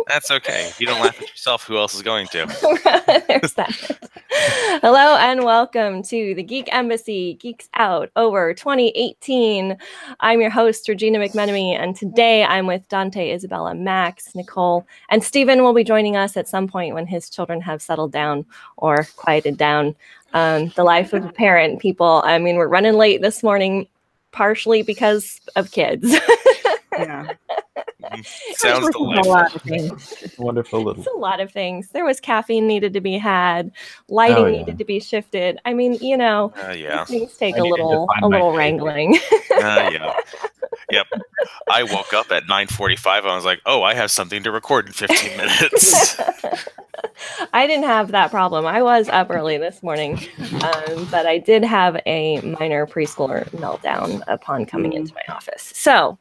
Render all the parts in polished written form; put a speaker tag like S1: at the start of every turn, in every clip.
S1: That's okay. If you don't laugh at yourself, who else is going to?
S2: There's that. Hello and welcome to the Geek Embassy Geeks Out Over 2018. I'm your host, Regina McMenemy, and today I'm with Dante, Isabella, Max, Nicole, and Stephen will be joining us at some point when his children have settled down or quieted down. The life of a parent, people. I mean, we're running late this morning, partially because of kids.
S3: Yeah.
S1: Sounds delightful.
S3: A lot of things.
S4: Wonderful little.
S2: It's a lot of things. There was caffeine needed to be had, lighting needed to be shifted. I mean, you know, things take a little wrangling.
S1: Yep. I woke up at 9:45. I was like, oh, I have something to record in 15 minutes.
S2: I didn't have that problem. I was up early this morning, but I did have a minor preschooler meltdown upon coming into my office. So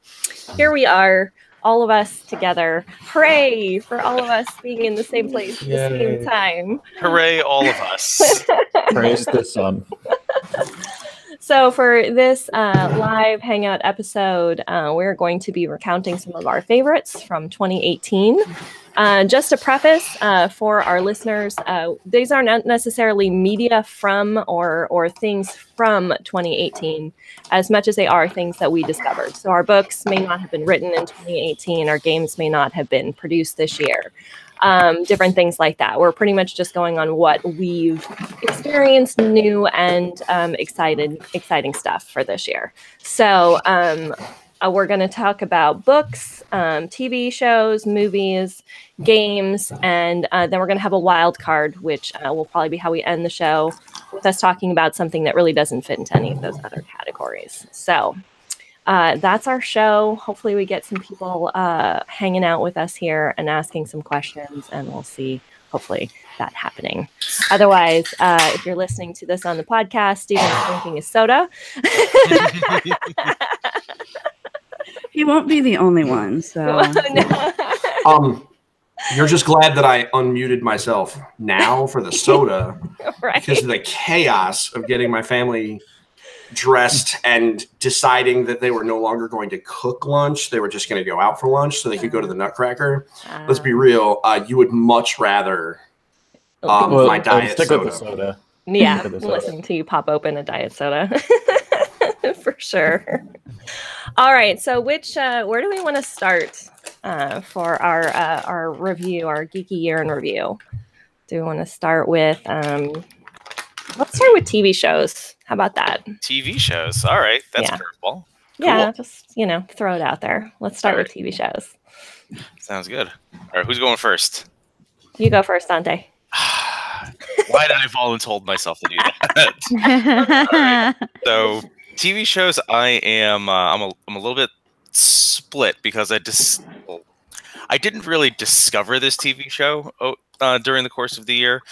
S2: here we are, all of us together. Hooray for all of us being in the same place at the same time.
S1: Hooray, all of us.
S4: Praise the sun.
S2: So for this live hangout episode, we're going to be recounting some of our favorites from 2018. Just a preface for our listeners, these are not necessarily media from or things from 2018 as much as they are things that we discovered. So our books may not have been written in 2018, our games may not have been produced this year. Different things like that. We're pretty much just going on what we've experienced, new and exciting stuff for this year. So we're going to talk about books, TV shows, movies, games, and then we're going to have a wild card, which will probably be how we end the show, with us talking about something that really doesn't fit into any of those other categories. So that's our show. Hopefully we get some people hanging out with us here and asking some questions, and we'll see, hopefully, that happening. Otherwise, if you're listening to this on the podcast, Stephen's drinking his soda.
S3: He won't be the only one, so.
S5: You're just glad that I unmuted myself now for the soda,
S2: right?
S5: Because of the chaos of getting my family dressed and deciding that they were no longer going to cook lunch. They were just going to go out for lunch so they could go to the Nutcracker. Let's be real. You would much rather my diet
S4: stick
S5: soda.
S4: With the soda.
S2: Yeah, listening to you pop open a diet soda. For sure. All right. So where do we want to start for our review, our geeky year in review? Do we want to start with, let's start with TV shows. How about that?
S1: TV shows. All right. That's curveball. Cool.
S2: Yeah. Just, throw it out there. Let's start with TV shows.
S1: Sounds good. All right. Who's going first?
S2: You go first, Dante.
S1: Why did I volunteer myself to do that? All right. So TV shows, I'm a little bit split because I didn't really discover this TV show during the course of the year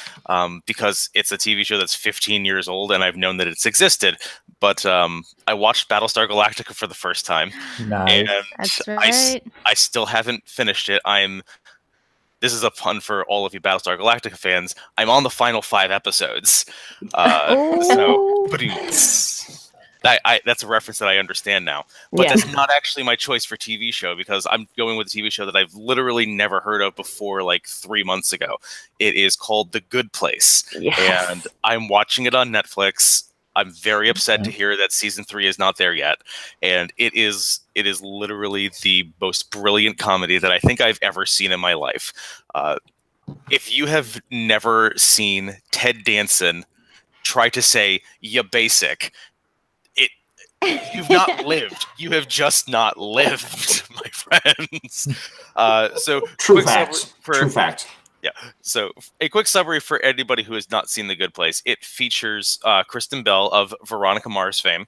S1: because it's a TV show that's 15 years old and I've known that it's existed. But I watched Battlestar Galactica for the first time.
S4: Nice.
S1: And
S6: that's right.
S1: I still haven't finished it. This is a pun for all of you Battlestar Galactica fans. I'm on the final 5 episodes. So that's a reference that I understand now. But that's not actually my choice for TV show because I'm going with a TV show that I've literally never heard of before like 3 months ago. It is called The Good Place.
S2: Yes.
S1: And I'm watching it on Netflix. I'm very upset to hear that season 3 is not there yet. And it is literally the most brilliant comedy that I think I've ever seen in my life. If you have never seen Ted Danson try to say "ya basic," you've not lived. You have just not lived, my friends. So
S5: True fact.
S1: Yeah. So a quick summary for anybody who has not seen The Good Place. It features Kristen Bell of Veronica Mars fame.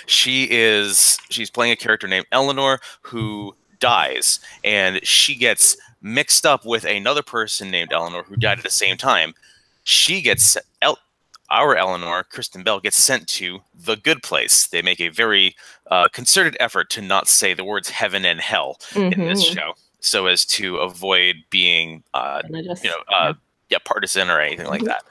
S1: She's playing a character named Eleanor who dies, and she gets mixed up with another person named Eleanor who died at the same time. She gets our Eleanor, Kristen Bell, gets sent to The Good Place. They make a very concerted effort to not say the words heaven and hell in this show, so as to avoid being, partisan or anything like that.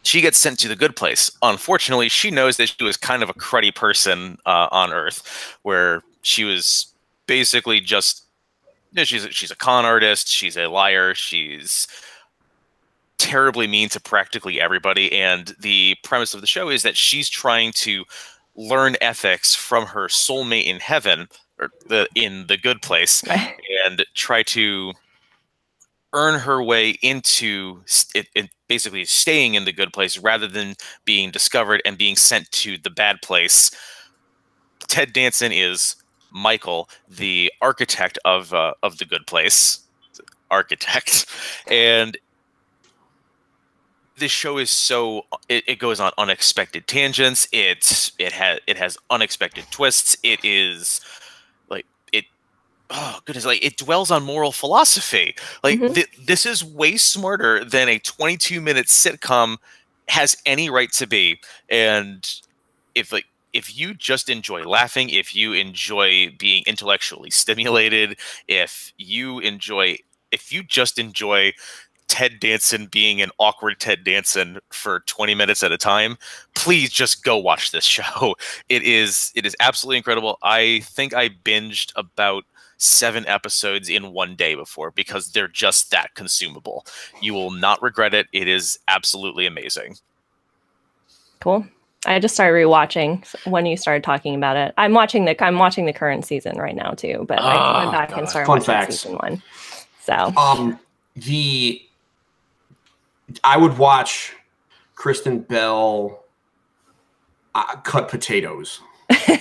S1: She gets sent to The Good Place. Unfortunately, she knows that she was kind of a cruddy person on Earth, where she was basically just Yeah, she's a con artist. She's a liar. She's terribly mean to practically everybody. And the premise of the show is that she's trying to learn ethics from her soulmate in heaven, or in the good place, and try to earn her way into it, basically staying in the good place rather than being discovered and being sent to the bad place. Ted Danson is Michael, the architect of the good place, architect, and this show is so it goes on unexpected tangents. It has unexpected twists. It is like oh goodness, like it dwells on moral philosophy. Like this is way smarter than a 22-minute sitcom has any right to be. And if you just enjoy laughing, if you enjoy being intellectually stimulated, if you just enjoy Ted Danson being an awkward Ted Danson for 20 minutes at a time, please just go watch this show. It is absolutely incredible. I think I binged about 7 episodes in one day before because they're just that consumable. You will not regret it. It is absolutely amazing.
S2: Cool. I just started rewatching when you started talking about it. I'm watching the current season right now too, but I went back and started watching season 1. So
S5: I would watch Kristen Bell cut potatoes,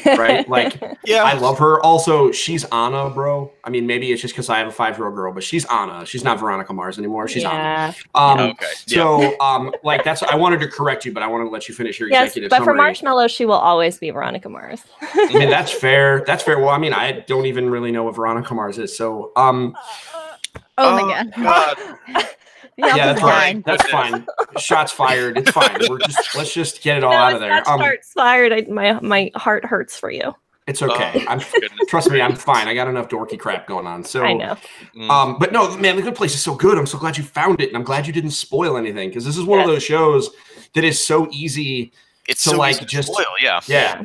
S5: right? Like, yeah, I love her. Also, she's Anna, bro. I mean, maybe it's just because I have a 5-year-old girl, but she's Anna. She's not Veronica Mars anymore. She's Anna. Okay. So, like, that's. I wanted to correct you, but I wanted to let you finish your executive summary.
S2: But for Marshmallow, she will always be Veronica Mars.
S5: I mean, that's fair. That's fair. Well, I mean, I don't even really know what Veronica Mars is. So,
S4: oh my God.
S5: Yeah, that's fine. That's fine. Shots fired. It's fine. Let's just get it all out of there.
S2: Shots fired. My heart hurts for you.
S5: It's okay. Trust me, I'm fine. I got enough dorky crap going on. So
S2: I know.
S5: But no, man, The Good Place is so good. I'm so glad you found it, and I'm glad you didn't spoil anything because this is one of those shows that is so easy.
S1: It's to so like easy just to spoil. Yeah.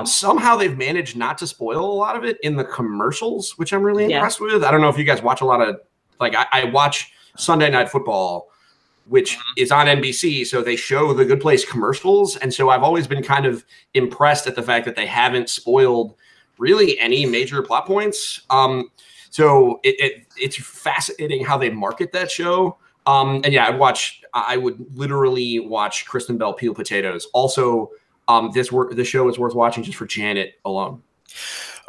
S5: Somehow they've managed not to spoil a lot of it in the commercials, which I'm really impressed with. I don't know if you guys watch a lot of I watch Sunday Night Football, which is on NBC, so they show The Good Place commercials, and so I've always been kind of impressed at the fact that they haven't spoiled really any major plot points. So it's fascinating how they market that show. And yeah, I would literally watch Kristen Bell peel potatoes. Also, the show is worth watching just for Janet alone.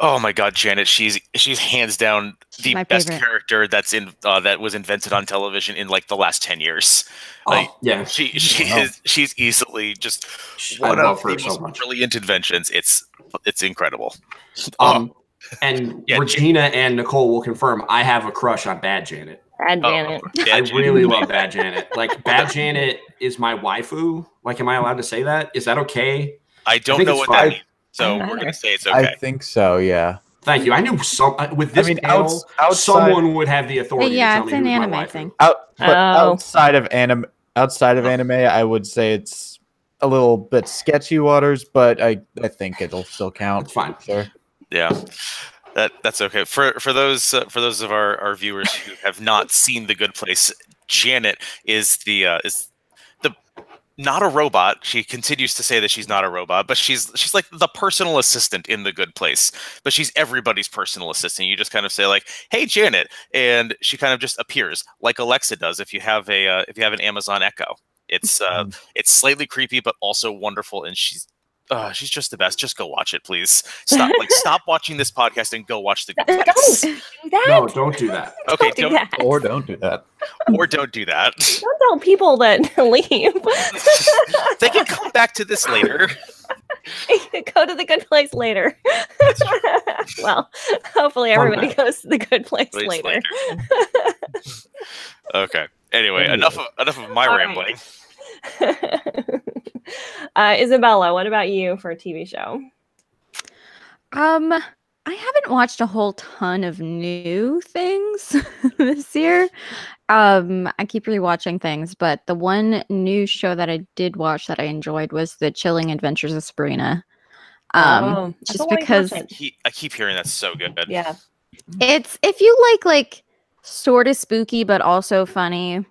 S1: Oh my God, Janet! She's hands down the best character that was invented on television in like the last 10 years. She's easily just one of the most brilliant inventions. It's incredible.
S5: And Regina and Nicole will confirm I have a crush on Bad Janet.
S2: Bad Janet.
S5: I really love Bad Janet. Like Bad Janet is my waifu. Like, am I allowed to say that? Is that okay?
S1: I don't know what that means. So we're going to say it's okay.
S6: I think so, yeah.
S5: Thank you. I knew with this panel, someone would have the authority to tell me who's my wife.
S6: Outside of anime, I would say it's a little bit sketchy waters, but I think it'll still count.
S5: It's fine.
S6: Sure.
S1: Yeah. That's okay. For those of our viewers who have not seen The Good Place, Janet is not a robot. She continues to say that she's not a robot, but she's like the personal assistant in The Good Place. But she's everybody's personal assistant. You just kind of say like, "Hey, Janet," and she kind of just appears like Alexa does if you have an Amazon Echo. It's slightly creepy, but also wonderful, and she's just the best. Just go watch it, please. Stop watching this podcast and go watch The Good Place.
S2: Don't do that.
S5: No, don't do that.
S1: Okay,
S6: don't do that.
S1: Or don't do that.
S2: Don't tell people that leave.
S1: They can come back to this later.
S2: Go to The Good Place later. Well, hopefully everybody goes to The Good Place later.
S1: Okay. Anyway, enough of my rambling.
S2: Isabella, what about you for a TV show?
S4: I haven't watched a whole ton of new things this year. I keep rewatching things, but the one new show that I did watch that I enjoyed was The Chilling Adventures of Sabrina. Just because
S1: I keep hearing that's so good.
S2: Yeah.
S4: It's if you like sort of spooky but also funny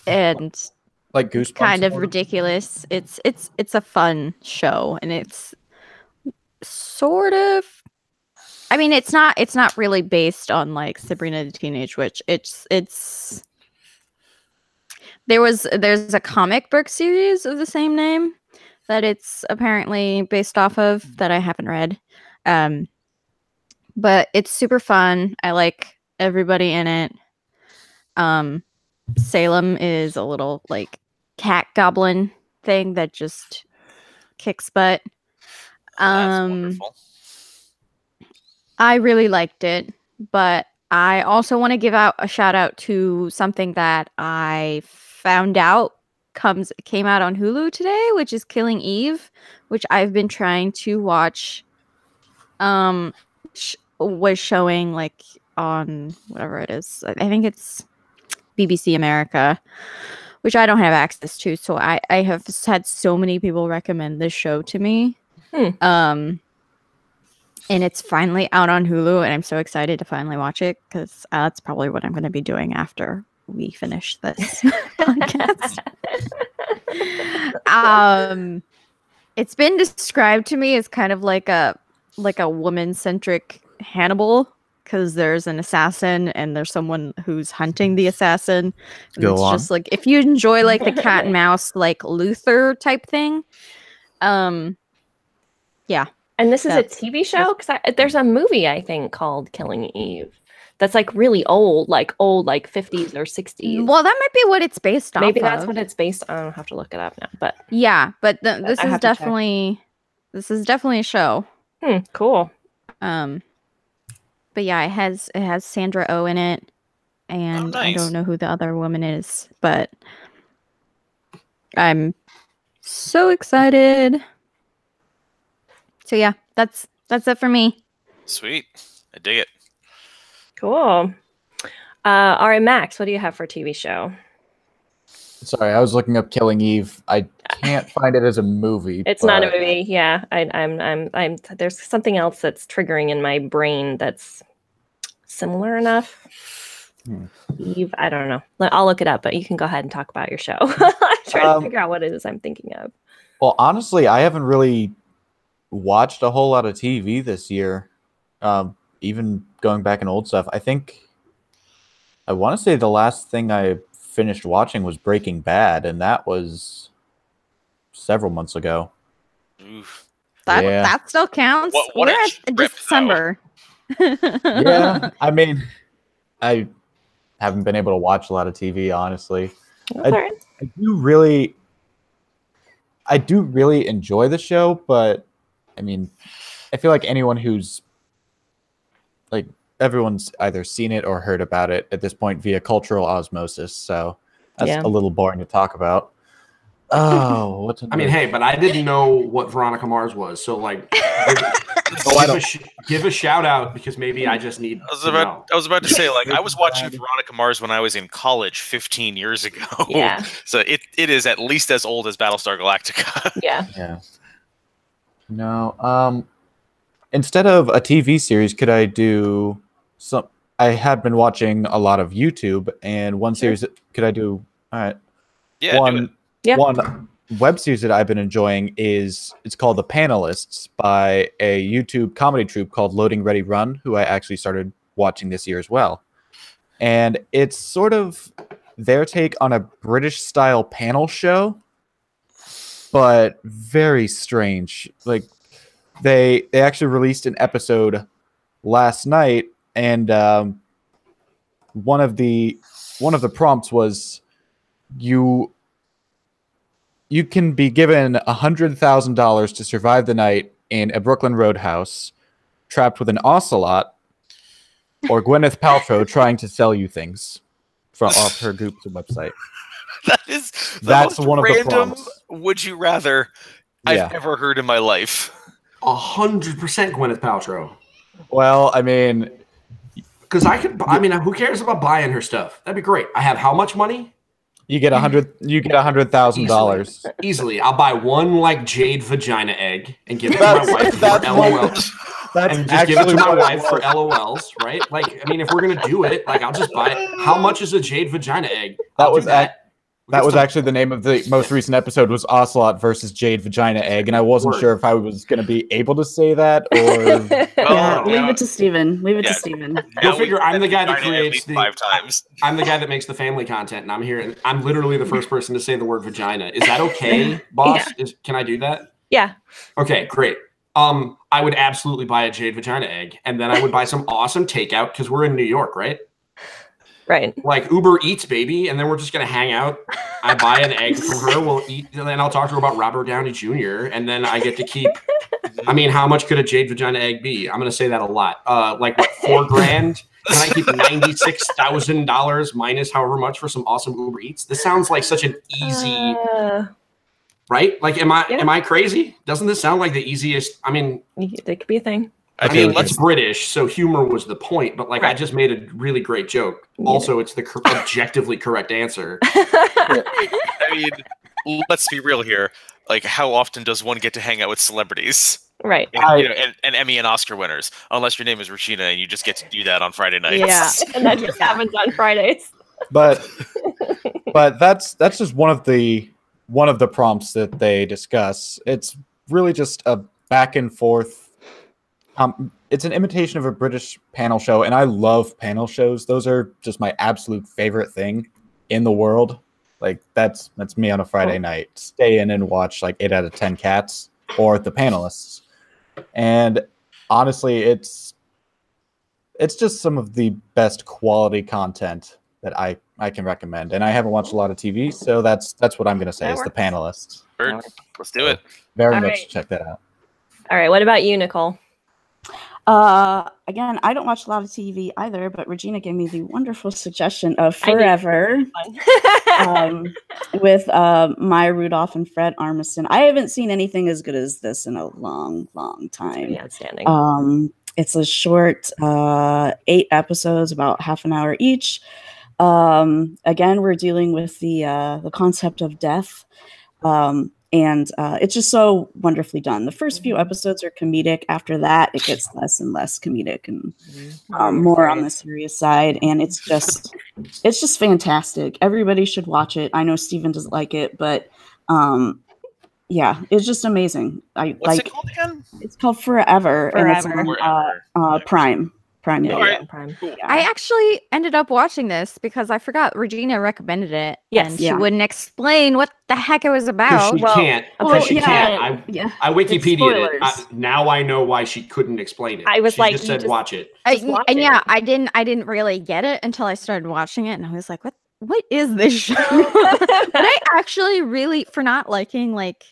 S4: and
S6: Like Goosebumps.
S4: kind of
S6: sort
S4: ridiculous. It's a fun show, and it's sort of. I mean, it's not really based on like Sabrina the Teenage Witch. There's a comic book series of the same name that it's apparently based off of that I haven't read. But it's super fun. I like everybody in it. Salem is a little like cat goblin thing that just kicks butt.
S1: That's wonderful.
S4: I really liked it, but I also want to give out a shout out to something that I found out came out on Hulu today, which is Killing Eve, which I've been trying to watch. Was showing like on whatever it is. I think it's BBC America, which I don't have access to. So I have had so many people recommend this show to me. And it's finally out on Hulu, and I'm so excited to finally watch it because that's probably what I'm going to be doing after we finish this podcast. It's been described to me as kind of like a woman-centric Hannibal, because there's an assassin and there's someone who's hunting the assassin. And
S6: Go
S4: it's
S6: on.
S4: just like if you enjoy like the cat and mouse like Luther type thing. Yeah.
S2: And this is a TV show? Because there's a movie, I think, called Killing Eve. That's like really old, like 50s or 60s.
S4: Well, that might be what it's based on.
S2: Maybe that's what it's based on. I'll have to look it up now. But
S4: yeah, but this
S2: I
S4: is
S2: have to check.
S4: definitely a show.
S2: Cool.
S4: But yeah, it has Sandra Oh in it, and I
S1: nice.
S4: don't know who the other woman is, but I'm so excited. So yeah, that's it for me.
S1: Sweet. I dig it.
S2: Cool. All right, Max, what do you have for a TV show?
S6: Sorry, I was looking up Killing Eve. I can't find it as a movie.
S2: It's not a
S6: but-
S2: movie. Yeah, I'm. There's something else that's triggering in my brain that's similar enough. Eve, I don't know. I'll look it up, but you can go ahead and talk about your show. I'm trying to figure out what it is I'm thinking of.
S6: Well, honestly, I haven't really watched a whole lot of TV this year. Even going back in old stuff. I want to say the last thing I finished watching was Breaking Bad, and that was several months ago.
S1: Oof.
S4: That still counts.
S1: What
S4: We're
S1: a
S4: at
S1: trip, though.
S4: December.
S6: Yeah, I mean, I haven't been able to watch a lot of TV, honestly.
S2: That's all right.
S6: I do really enjoy the show, but I mean, I feel like anyone who's like everyone's either seen it or heard about it at this point via cultural osmosis, so that's
S2: Yeah.
S6: a little boring to talk about. Oh, what's
S5: I mean, hey, but I didn't know what Veronica Mars was, so like, give a shout out because maybe I just need.
S1: I was about to say, like, I was watching Veronica Mars when I was in college 15 years ago.
S2: Yeah.
S1: So it is at least as old as Battlestar Galactica.
S2: Yeah.
S6: Yeah. No. Instead of a TV series, could I do some? I had been watching a lot of YouTube, and one series. Could I do? All right.
S1: Yeah. do it.
S6: One web series that I've been enjoying it's called The Panelists by a YouTube comedy troupe called Loading Ready Run, who I actually started watching this year as well. And it's sort of their take on a British style panel show, but very strange. Like they actually released an episode last night, and one of the prompts was you can be given $100,000 to survive the night in a Brooklyn roadhouse, trapped with an ocelot, or Gwyneth Paltrow trying to sell you things from off her group's website.
S1: That's
S6: That's
S1: most
S6: one of the
S1: random
S6: prompts.
S1: would you rather
S6: Yeah.
S1: I've ever heard in my life.
S5: 100% Gwyneth Paltrow.
S6: Well, I mean,
S5: Because who cares about buying her stuff? That'd be great. I have how much money?
S6: you get $100,000.
S5: Easily. I'll buy one like jade vagina egg and give it to my wife.
S6: That's
S5: LOL.
S6: That's
S5: and just give it to my
S6: actually
S5: wife for LOLs, right? Like, I mean, if we're gonna do it, like, I'll just buy it. How much is a jade vagina egg?
S6: That
S5: I'll
S6: was
S5: do that.
S6: That was actually the name of the most recent episode was Ocelot versus Jade Vagina Egg, and I wasn't
S5: Word.
S6: sure if I was going to be able to say that or
S3: Yeah,
S1: Oh,
S3: leave it to Steven. Leave it
S1: Yeah.
S3: to Steven.
S5: Go
S1: Now
S5: figure.
S1: we've
S5: I'm the guy that
S1: tried it at
S5: creates
S1: least
S5: the
S1: 5 times.
S5: I'm the guy that makes the family content, and I'm here, and I'm literally the first person to say the word vagina. Is that okay, boss? Can I do that?
S2: Yeah.
S5: Okay, great. I would absolutely buy a jade vagina egg, and then I would buy some awesome takeout because we're in New York, right?
S2: Right.
S5: Like Uber Eats, baby, and then we're just gonna hang out. I buy an egg from her, we'll eat, and then I'll talk to her about Robert Downey Jr., and then I get to keep. I mean, how much could a jade vagina egg be? I'm gonna say that a lot. Like what, $4,000? Can I keep $96,000 minus however much for some awesome Uber Eats? This sounds like such an easy, right? Like, am I crazy? Doesn't this sound like the easiest? I mean,
S2: That could be a thing.
S1: I
S5: I mean,
S1: mean,
S5: it's British, so humor was the point. But like, I
S2: Right.
S5: just made a really great joke.
S2: Yeah.
S5: Also, it's the objectively correct answer.
S1: I mean, let's be real here. Like, how often does one get to hang out with celebrities?
S2: Right.
S1: And, you know, and Emmy and Oscar winners, unless your name is Regina and you just get to do that on Friday nights.
S2: Yeah. And that just happens on Fridays.
S6: but that's just one of the prompts that they discuss. It's really just a back and forth. It's an imitation of a British panel show, and I love panel shows. Those are just my absolute favorite thing in the world. Like that's me on a Friday night. Stay in and watch like 8 out of 10 Cats or The Panelists. And honestly, it's just some of the best quality content that I can recommend. And I haven't watched a lot of TV, so that's what I'm going to say
S2: That
S6: is The
S2: works.
S6: Panelists.
S1: Bird, let's do it.
S6: Very
S2: All
S6: much
S2: right.
S6: check that out.
S2: All right. What about you, Nicole?
S3: Again, I don't watch a lot of TV either, but Regina gave me the wonderful suggestion of
S2: I knew-
S3: Forever with Maya Rudolph and Fred Armisen. I haven't seen anything as good as this in a long, long time.
S2: Pretty outstanding.
S3: It's a short 8 episodes, about half an hour each. Again, we're dealing with the concept of death. And it's just so wonderfully done. The first few episodes are comedic. After that, it gets less and less comedic and more on the serious side. And it's just fantastic. Everybody should watch it. I know Steven doesn't like it, but yeah, it's just amazing.
S1: What's it called again?
S3: It's called Forever. And it's
S2: Forever.
S3: on Prime Video.
S1: All right.
S2: Prime.
S1: Cool.
S3: Yeah.
S4: I actually ended up watching this because I forgot Regina recommended it.
S2: Yes.
S4: And she
S3: Yeah.
S4: wouldn't explain what the heck it was
S5: Because
S4: about.
S5: she
S2: well,
S5: can't.
S2: well,
S5: Because she
S3: yeah.
S5: can't.
S3: Yeah.
S5: I Wikipedia'd it.
S3: spoilers.
S5: Now I know why she couldn't explain it.
S2: I was
S5: she
S2: like,
S5: just
S2: you
S5: said,
S2: just-
S5: watch it.
S2: Just watch
S4: And
S2: it.
S4: yeah, I didn't really get it until I started watching it, and I was like, what is this show? But I actually really, for not liking, like,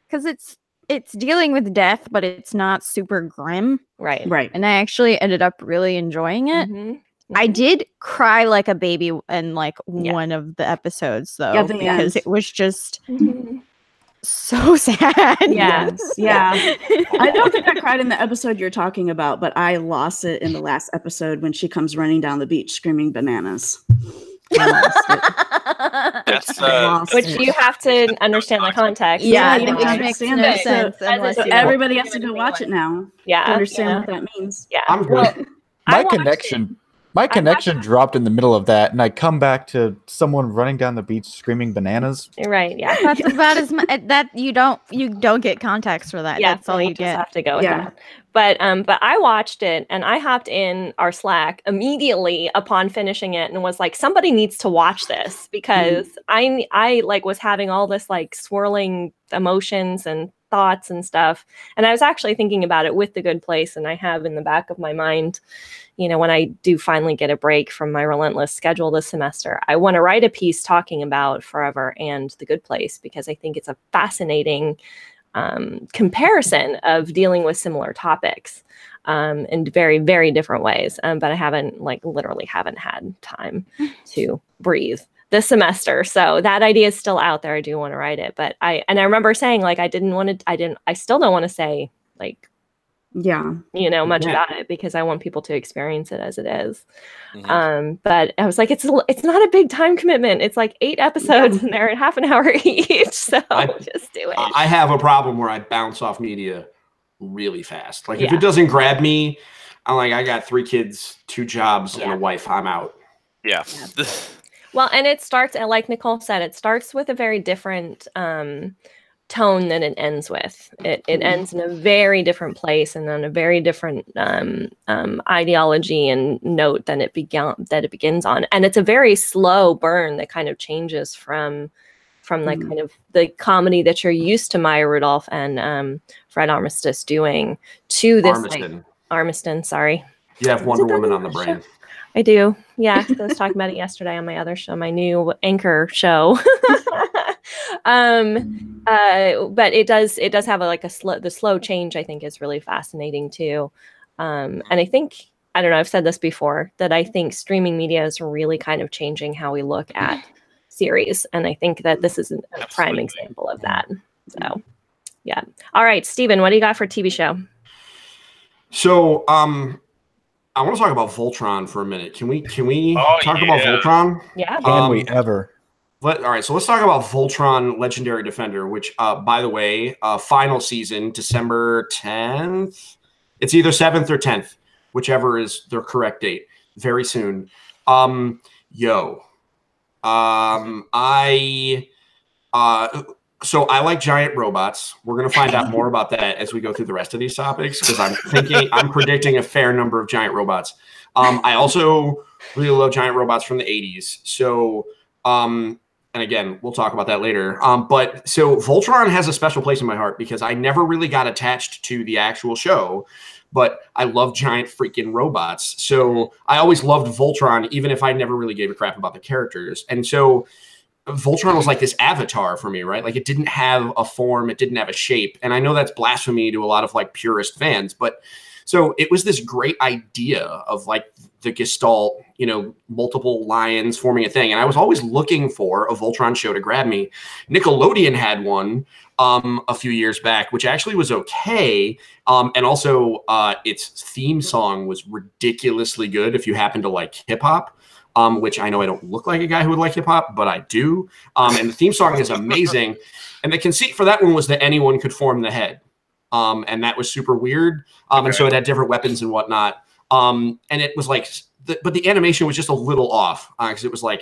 S4: because it's dealing with death, but it's not super grim,
S2: Right.
S3: Right.
S4: and I actually ended up really enjoying it.
S2: Mhm.
S4: I did cry like a baby in like
S2: Yeah.
S4: one of the episodes though,
S3: Yeah, the
S4: because
S3: end.
S4: it was just
S2: Mhm.
S4: so sad.
S2: Yeah.
S3: Yes. Yeah. I don't think I cried in the episode you're talking about, but I lost it in the last episode when she comes running down the beach screaming bananas. I lost it.
S1: That's
S3: I lost
S2: Which
S3: it.
S2: you have to understand the context.
S4: Yeah,
S3: you
S4: which
S3: don't
S4: makes
S3: understand
S4: no
S3: that. So-
S4: sense
S2: as
S4: unless
S2: a-
S4: you
S3: Everybody has to go watch it now
S2: Yeah.
S3: to understand
S2: yeah.
S3: what that means.
S2: Yeah.
S5: I'm good.
S2: Well, I
S6: My
S2: watched
S6: connection
S2: watched it.
S6: dropped in the middle of that, and I come back to someone running down the beach screaming bananas.
S2: it. Right. Yeah.
S4: That's about as much that you don't get context for that.
S2: Yeah,
S4: That's all
S2: so
S4: you
S2: just
S4: get.
S2: have to go with
S3: Yeah.
S2: that. But I watched it and I hopped in our Slack immediately upon finishing it and was like, somebody needs to watch this because I like was having all this like swirling emotions and thoughts and stuff. And I was actually thinking about it with The Good Place, and I have in the back of my mind, you know, when I do finally get a break from my relentless schedule this semester, I want to write a piece talking about Forever and The Good Place because I think it's a fascinating comparison of dealing with similar topics in very, very different ways. But I haven't literally haven't had time to breathe this semester. So that idea is still out there. I do want to write it, but I remember saying like, I still don't want to say like,
S3: Yeah.
S2: you know, much
S5: Yeah.
S2: about it because I want people to experience it as it is.
S1: Mhm.
S2: But I was like, it's not a big time commitment. It's like 8 episodes and they're at half an hour each. So
S5: I-
S2: just do it.
S5: I have a problem where I bounce off media really fast. Like if it doesn't grab me, I'm like, I got 3 kids, 2 jobs, and a wife. I'm out.
S1: Yeah.
S2: Well, and it starts, like Nicole said, it starts with a very different tone than it ends with. It ends in a very different place and on a very different ideology and note than it begins on. And it's a very slow burn that kind of changes from like kind of the comedy that you're used to Maya Rudolph and Fred Armisen doing to this Armisen, sorry.
S5: You have Wonder Woman on the brain.
S2: I do. Yeah. I was talking about it yesterday on my other show, my new anchor show. But it does have the slow change, I think, is really fascinating too. And I think, I don't know, I've said this before, that I think streaming media is really kind of changing how we look at series. And I think that this is a prime example of that. So yeah. All right, Steven, what do you got for TV show?
S5: So, I want to talk about Voltron for a minute. Can we talk about Voltron?
S2: Yeah.
S6: Can we ever?
S5: All right, so let's talk about Voltron Legendary Defender, which, by the way, final season, December 10th. It's either 7th or 10th, whichever is the correct date. Very soon. So I like giant robots. We're going to find out more about that as we go through the rest of these topics, because I'm predicting a fair number of giant robots. I also really love giant robots from the 80s. So, and again, we'll talk about that later. But so Voltron has a special place in my heart because I never really got attached to the actual show, but I love giant freaking robots. So I always loved Voltron, even if I never really gave a crap about the characters. And so Voltron was like this avatar for me, right? Like it didn't have a form, it didn't have a shape. And I know that's blasphemy to a lot of like purist fans, but so it was this great idea of like the Gestalt, multiple lions forming a thing. And I was always looking for a Voltron show to grab me. Nickelodeon had one a few years back, which actually was okay. And also its theme song was ridiculously good if you happen to like hip hop. Which I know I don't look like a guy who would like hip hop, but I do. And the theme song is amazing. And the conceit for that one was that anyone could form the head. And that was super weird. And so it had different weapons and whatnot. And it was like, but the animation was just a little off because it was a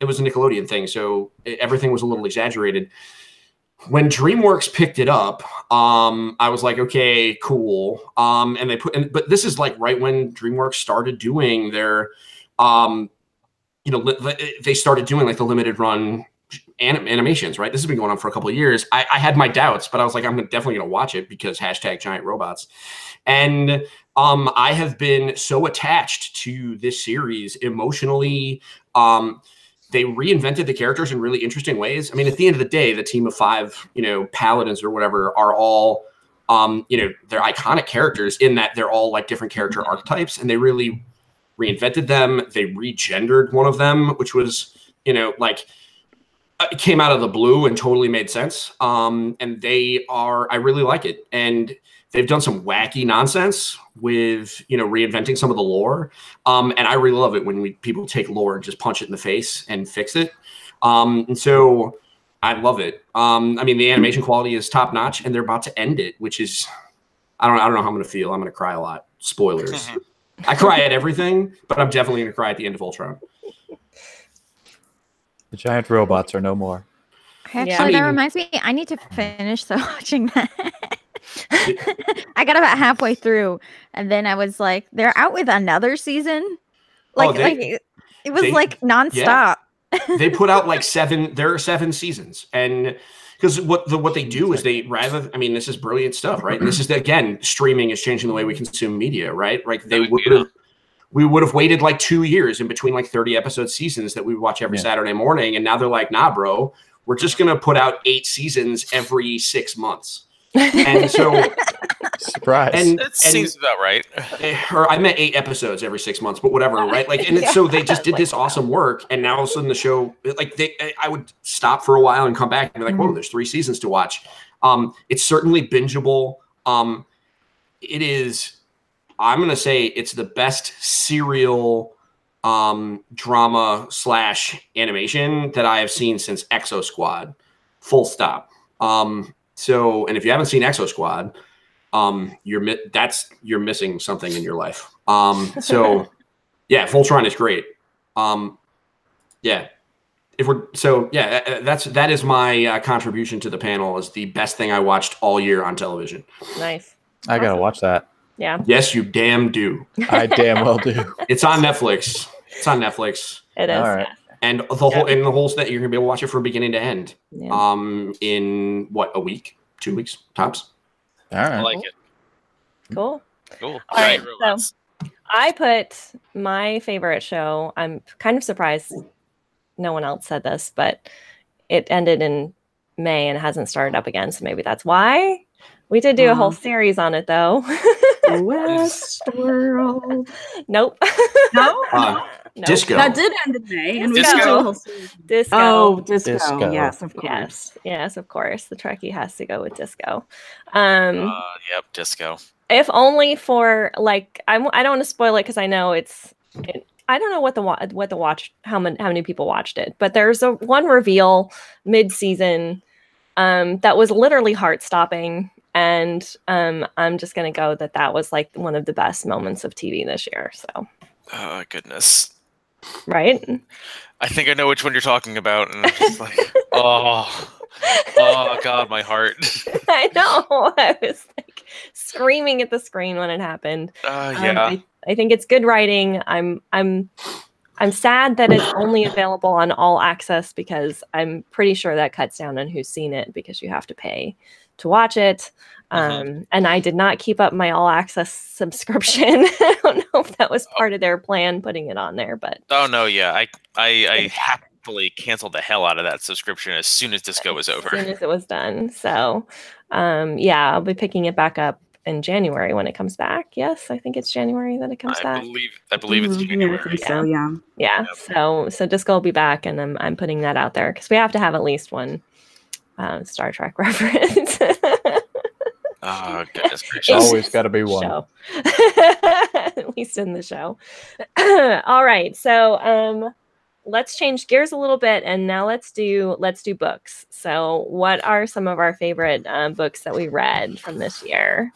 S5: Nickelodeon thing. So everything was a little exaggerated. When DreamWorks picked it up, I was like, okay, cool. But this is like right when DreamWorks started doing their, they started doing like the limited run animations, right? This has been going on for a couple of years. I had my doubts, but I was like, I'm definitely going to watch it because #giant robots. And I have been so attached to this series emotionally. They reinvented the characters in really interesting ways. I mean, at the end of the day, the team of 5, paladins or whatever are all, they're iconic characters in that they're all like different character archetypes, and they really reinvented them. They regendered one of them, which was, it came out of the blue and totally made sense. And I really like it. And they've done some wacky nonsense with, reinventing some of the lore. And I really love it when people take lore and just punch it in the face and fix it. And so I love it. I mean, the animation quality is top notch, and they're about to end it, which is, I don't know how I'm going to feel. I'm going to cry a lot. Spoilers. I cry at everything, but I'm definitely going to cry at the end of Voltron.
S6: The giant robots are no more.
S4: Actually, that reminds me, I need to finish watching that. I got about halfway through, and then I was like, they're out with another season? It was nonstop.
S5: Yeah. They put out there are 7 seasons. And because what they do is this is brilliant stuff, right? And this is, again, streaming is changing the way we consume media, right? Like we would have waited like 2 years in between like 30 episode seasons that we would watch every Saturday morning. And now they're like, nah, bro, we're just going to put out 8 seasons every 6 months. And so
S6: surprise.
S1: And that seems about right.
S5: Or I meant 8 episodes every 6 months, but whatever, right? So they just did this awesome work, and now all of a sudden the show, I would stop for a while and come back and be like, whoa, there's 3 seasons to watch. It's certainly bingeable. It is, I'm gonna say it's the best serial drama / animation that I have seen since Exo Squad. Full stop. And if you haven't seen Exo Squad, you're missing something in your life. So yeah, Voltron is great. Yeah. That is my contribution to the panel, is the best thing I watched all year on television.
S2: Nice.
S6: I gotta watch that.
S2: Yeah.
S5: Yes, you damn do.
S6: I damn well do.
S5: It's on Netflix.
S2: It is.
S6: All right.
S5: And the whole set, you're gonna be able to watch it from beginning to end.
S2: Yeah.
S5: In what, a week, 2 weeks tops.
S6: All right.
S1: I like it.
S2: Cool.
S1: Cool.
S2: All right,
S1: Giant robots.
S2: I put my favorite show. I'm kind of surprised no one else said this, but it ended in May and hasn't started up again. So maybe that's why. We did do a whole series on it, though.
S3: Westworld.
S2: Nope.
S3: No?
S2: Nope.
S5: Disco.
S3: That did end in May. And we
S2: Disco.
S3: did do a whole series.
S2: Disco.
S3: Oh, disco.
S6: Disco.
S3: Yes, of course.
S2: Yes, of course. The Trekkie has to go with Disco.
S1: Yep, Disco.
S2: If only for like, I don't want to spoil it because I know I don't know how many people watched it, but there's one reveal mid-season that was literally heart-stopping, and I'm just gonna go that was like one of the best moments of TV this year. So,
S1: Oh goodness.
S2: right?
S1: I think I know which one you're talking about, and I'm just like, oh God, my heart.
S2: I know. I was like screaming at the screen when it happened.
S1: Yeah.
S2: I think it's good writing. I'm sad that it's only available on All Access because I'm pretty sure that cuts down on who's seen it because you have to pay to watch it. And I did not keep up my All Access subscription. I don't know if that was part of their plan putting it on there, but
S1: Oh no, yeah. I happily canceled the hell out of that subscription as soon as Disco was over.
S2: as soon as it was done. So yeah, I'll be picking it back up in January when it comes back. Yes, I think it's January that it comes back.
S1: I believe it's January.
S3: I think so, yeah.
S2: Yeah.
S1: Yep.
S2: So Disco will be back, and I'm putting that out there because we have to have at least one Star Trek reference.
S1: Oh goodness gracious!
S6: Always got to be one.
S2: Show. At least in the show. All right. So let's change gears a little bit, and now let's do books. So what are some of our favorite books that we read from this year?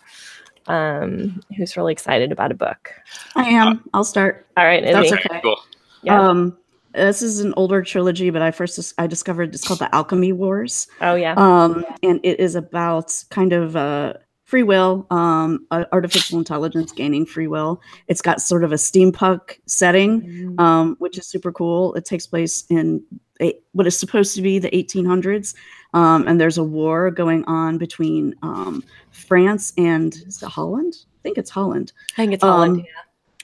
S2: Who's really excited about a book?
S3: I am. I'll start.
S2: All right,
S3: That's
S2: Izzy.
S3: okay.
S1: Cool.
S2: Yeah.
S3: This is an older trilogy, but I discovered it's called The Alchemy Wars.
S2: Oh yeah.
S3: And it is about kind of free will, artificial intelligence gaining free will. It's got sort of a steampunk setting, which is super cool. It takes place in what is supposed to be the 1800s, and there's a war going on between France and is it Holland? I think it's Holland.
S2: I think it's Holland. Yeah.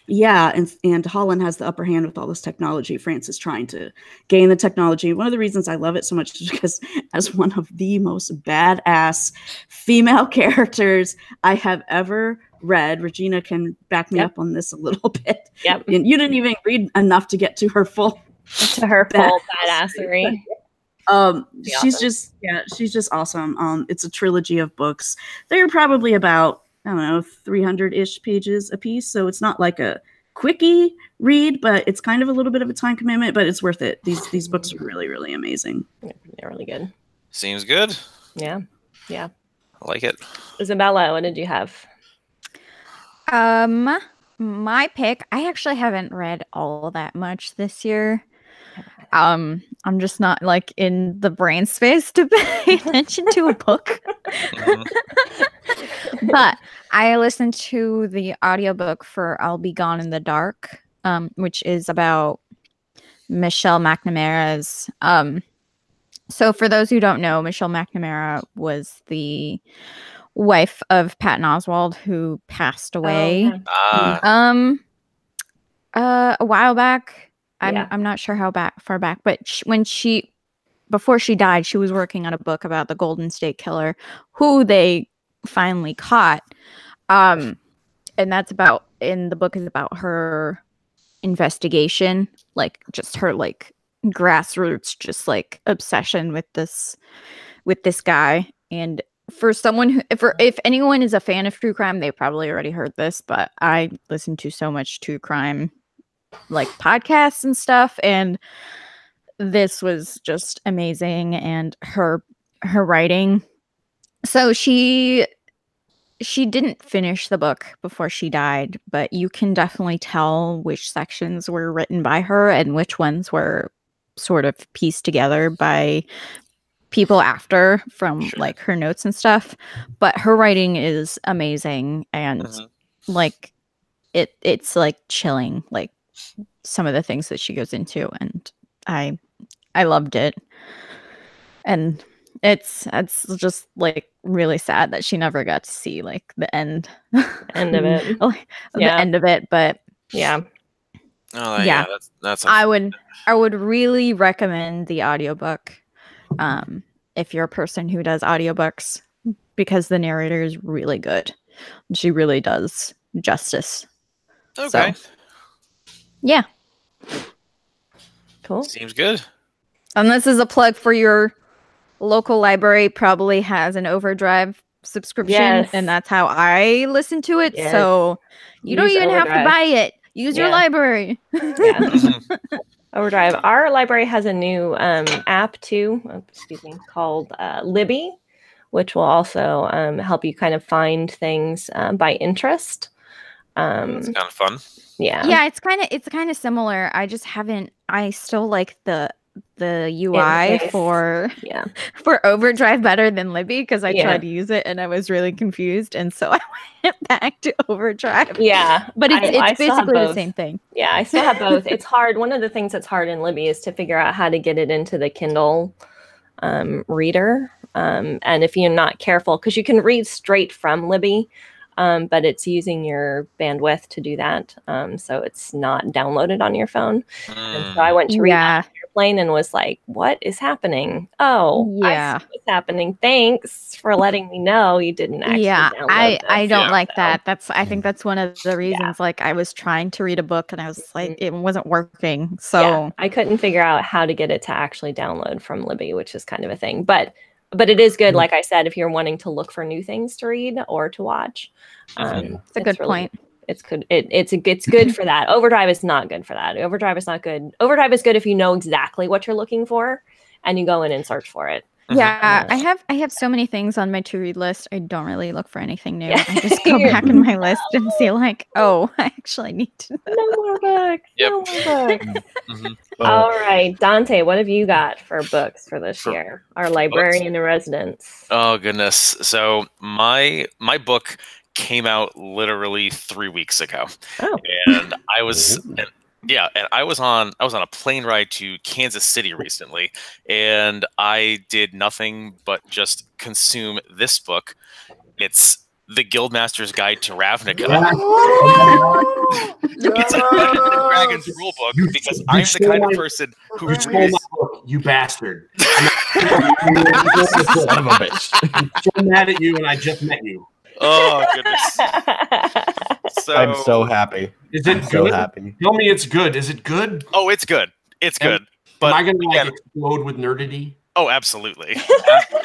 S3: Yeah, and Holland has the upper hand with all this technology. France is trying to gain the technology. One of the reasons I love it so much is because as one of the most badass female characters I have ever read, Regina can back me up on this a little bit.
S2: Yep.
S3: And you didn't even read enough to get to her full
S2: badassery.
S3: She's just awesome. It's a trilogy of books. They're probably about 300-ish pages a piece. So it's not like a quickie read, but it's kind of a little bit of a time commitment, but it's worth it. These books are really, really amazing.
S2: They're really good.
S1: Seems good.
S2: Yeah.
S1: I like it.
S2: Isabella, what did you have?
S4: My pick, I actually haven't read all that much this year. I'm just not like in the brain space to pay attention to a book. But I listened to the audiobook for I'll Be Gone in the Dark, which is about Michelle McNamara's. So for those who don't know, Michelle McNamara was the wife of Patton Oswalt, who passed away a while back. I'm not sure how far back, but before she died, she was working on a book about the Golden State Killer, who they finally caught. And that's the book is about her investigation, like just her like grassroots, just like obsession with this guy. And for someone if anyone is a fan of true crime, they probably already heard this, but I listen to so much true crime like podcasts and stuff, and this was just amazing. And her writing, so she she didn't finish the book before she died, but you can definitely tell which sections were written by her and which ones were sort of pieced together by people after from like her notes and stuff. But her writing is amazing, and like it's like chilling, like some of the things that she goes into, and I loved it. And it's just like really sad that she never got to see like the end
S2: of it.
S4: The end of it, but
S2: yeah.
S1: Oh yeah, that's
S4: I would really recommend the audiobook if you're a person who does audiobooks, because the narrator is really good. She really does justice.
S1: Okay.
S4: So, yeah.
S2: Cool.
S1: Seems good.
S4: And this is a plug for your local library. Probably has an Overdrive subscription, and that's how I listen to it.
S2: Yes.
S4: So you don't even have to buy it. Use your library.
S2: Overdrive. Our library has a new app too, called Libby, which will also help you kind of find things by interest.
S1: It's kind of fun.
S2: Yeah,
S4: it's kind of similar. I still like the UI for Overdrive better than Libby, because I tried to use it and I was really confused, and so I went back to Overdrive.
S2: Yeah,
S4: but it's basically the same thing.
S2: Yeah, I still have both. It's hard. One of the things that's hard in Libby is to figure out how to get it into the Kindle reader, and if you're not careful, because you can read straight from Libby, but it's using your bandwidth to do that, so it's not downloaded on your phone. And so I went to read on the airplane and was like, "What is happening? Oh, I see what's happening. Thanks for letting me know you didn't actually download this."
S4: I don't like that. I think that's one of the reasons. Like, I was trying to read a book and I was like, it wasn't working. So
S2: I couldn't figure out how to get it to actually download from Libby, which is kind of a thing. But it is good, like I said, if you're wanting to look for new things to read or to watch.
S4: It's a good point.
S2: It's good. It's good for that. Overdrive is not good for that. Overdrive is not good. Overdrive is good if you know exactly what you're looking for and you go in and search for it.
S4: Yeah, I have so many things on my to-read list. I don't really look for anything new. I just go back in my list and see like, oh, I actually need to know.
S2: No more books.
S1: Yep.
S2: No more books. All right, Dante, what have you got for books for this year? Our librarian in residence.
S1: Oh goodness. So my book came out literally 3 weeks ago.
S2: Oh.
S1: And I was on a plane ride to Kansas City recently, and I did nothing but just consume this book. It's The Guildmaster's Guide to Ravnica. It's a Dungeons and Dragons rule book, because I'm the kind of person who
S5: stole my book, you bastard.
S6: Son of a bitch.
S5: I'm so mad at you, and I just met you.
S1: Oh goodness!
S6: I'm so happy.
S5: Is it
S6: so
S5: good?
S6: happy.
S5: Tell me it's good. Is it good?
S1: Oh, it's good. It's good. But
S5: am I going to explode with nerdity?
S1: Oh, absolutely.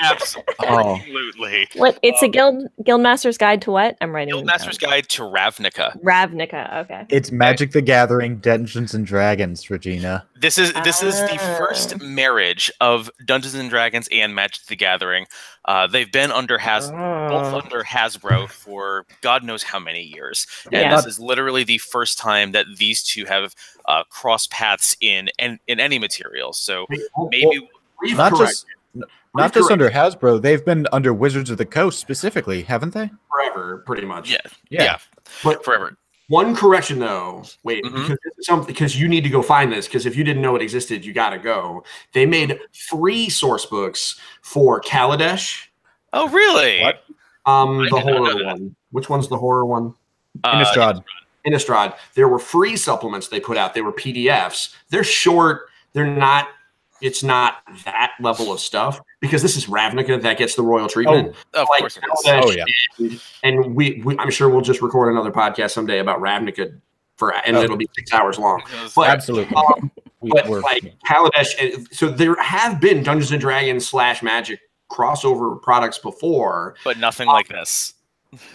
S1: Absolutely.
S2: What? It's a Guildmaster's Guide to what? I'm writing.
S1: Guildmaster's Guide to Ravnica.
S2: Ravnica. Okay.
S6: It's Magic the Gathering, Dungeons and Dragons, Regina.
S1: This is the first marriage of Dungeons and Dragons and Magic the Gathering. They've been under both under Hasbro for God knows how many years, and this is literally the first time that these two have crossed paths in any material. So maybe.
S6: Not just under Hasbro, they've been under Wizards of the Coast specifically, haven't they?
S5: Forever, pretty much.
S1: Yeah. But forever.
S5: One correction though. Wait, because you need to go find this, because if you didn't know it existed, you got to go. They made 3 source books for Kaladesh.
S1: Oh, really?
S5: What? The horror one. Which one's the horror one?
S6: Innistrad.
S5: Innistrad. There were free supplements they put out. They were PDFs. They're short. They're not. It's not that level of stuff, because this is Ravnica that gets the royal treatment.
S1: Oh, of course it is.
S6: Oh, yeah.
S5: And we I'm sure we'll just record another podcast someday about Ravnica and it'll be 6 hours long. But,
S6: absolutely.
S5: But like Kaladesh, so there have been Dungeons and Dragons / Magic crossover products before,
S1: but nothing like this.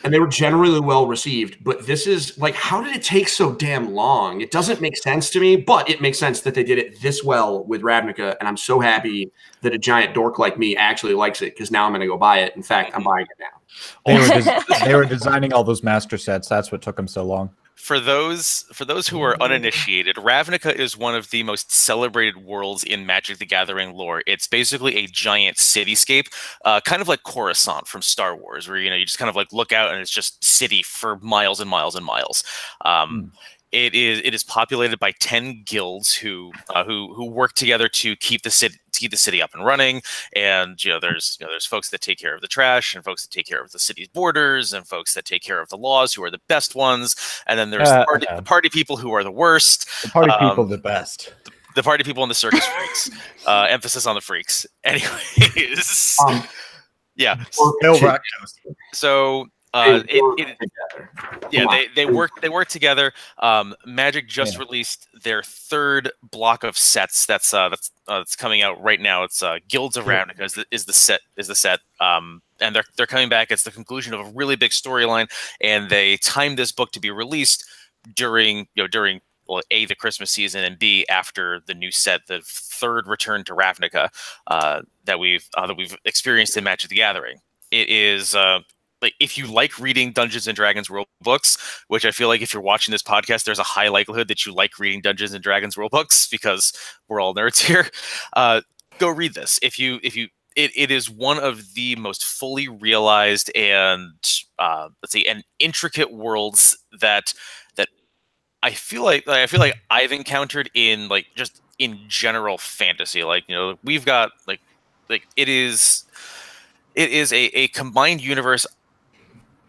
S5: and they were generally well received. But this is like, how did it take so damn long? It doesn't make sense to me, but it makes sense that they did it this well with Ravnica, and I'm so happy that a giant dork like me actually likes it, because now I'm going to go buy it. In fact, I'm buying it now.
S6: They were designing all those master sets. That's what took them so long.
S1: For those who are uninitiated, Ravnica is one of the most celebrated worlds in Magic the Gathering lore. It's basically a giant cityscape, kind of like Coruscant from Star Wars, where you just kind of like look out and it's just city for miles and miles and miles. It is populated by 10 guilds who work together to keep the city up and running. And there's folks that take care of the trash, and folks that take care of the city's borders, and folks that take care of the laws, who are the best ones. And then there's the party people, who are the worst.
S6: The party people, the best.
S1: The party people and the circus freaks. Emphasis on the freaks. Anyways, yeah. So. They work together. Magic just released their third block of sets. That's coming out right now. It's Guilds of Ravnica is the set. And they're coming back. It's the conclusion of a really big storyline, and they timed this book to be released during well, A, the Christmas season, and B, after the new set, the third return to Ravnica that we've experienced in Magic the Gathering. It is. Like, if you like reading Dungeons and Dragons rule books, which I feel like if you're watching this podcast, there's a high likelihood that you like reading Dungeons and Dragons rule books, because we're all nerds here. Go read this. It is one of the most fully realized and and intricate worlds that I feel like I've encountered in just in general fantasy. We've got it is a combined universe.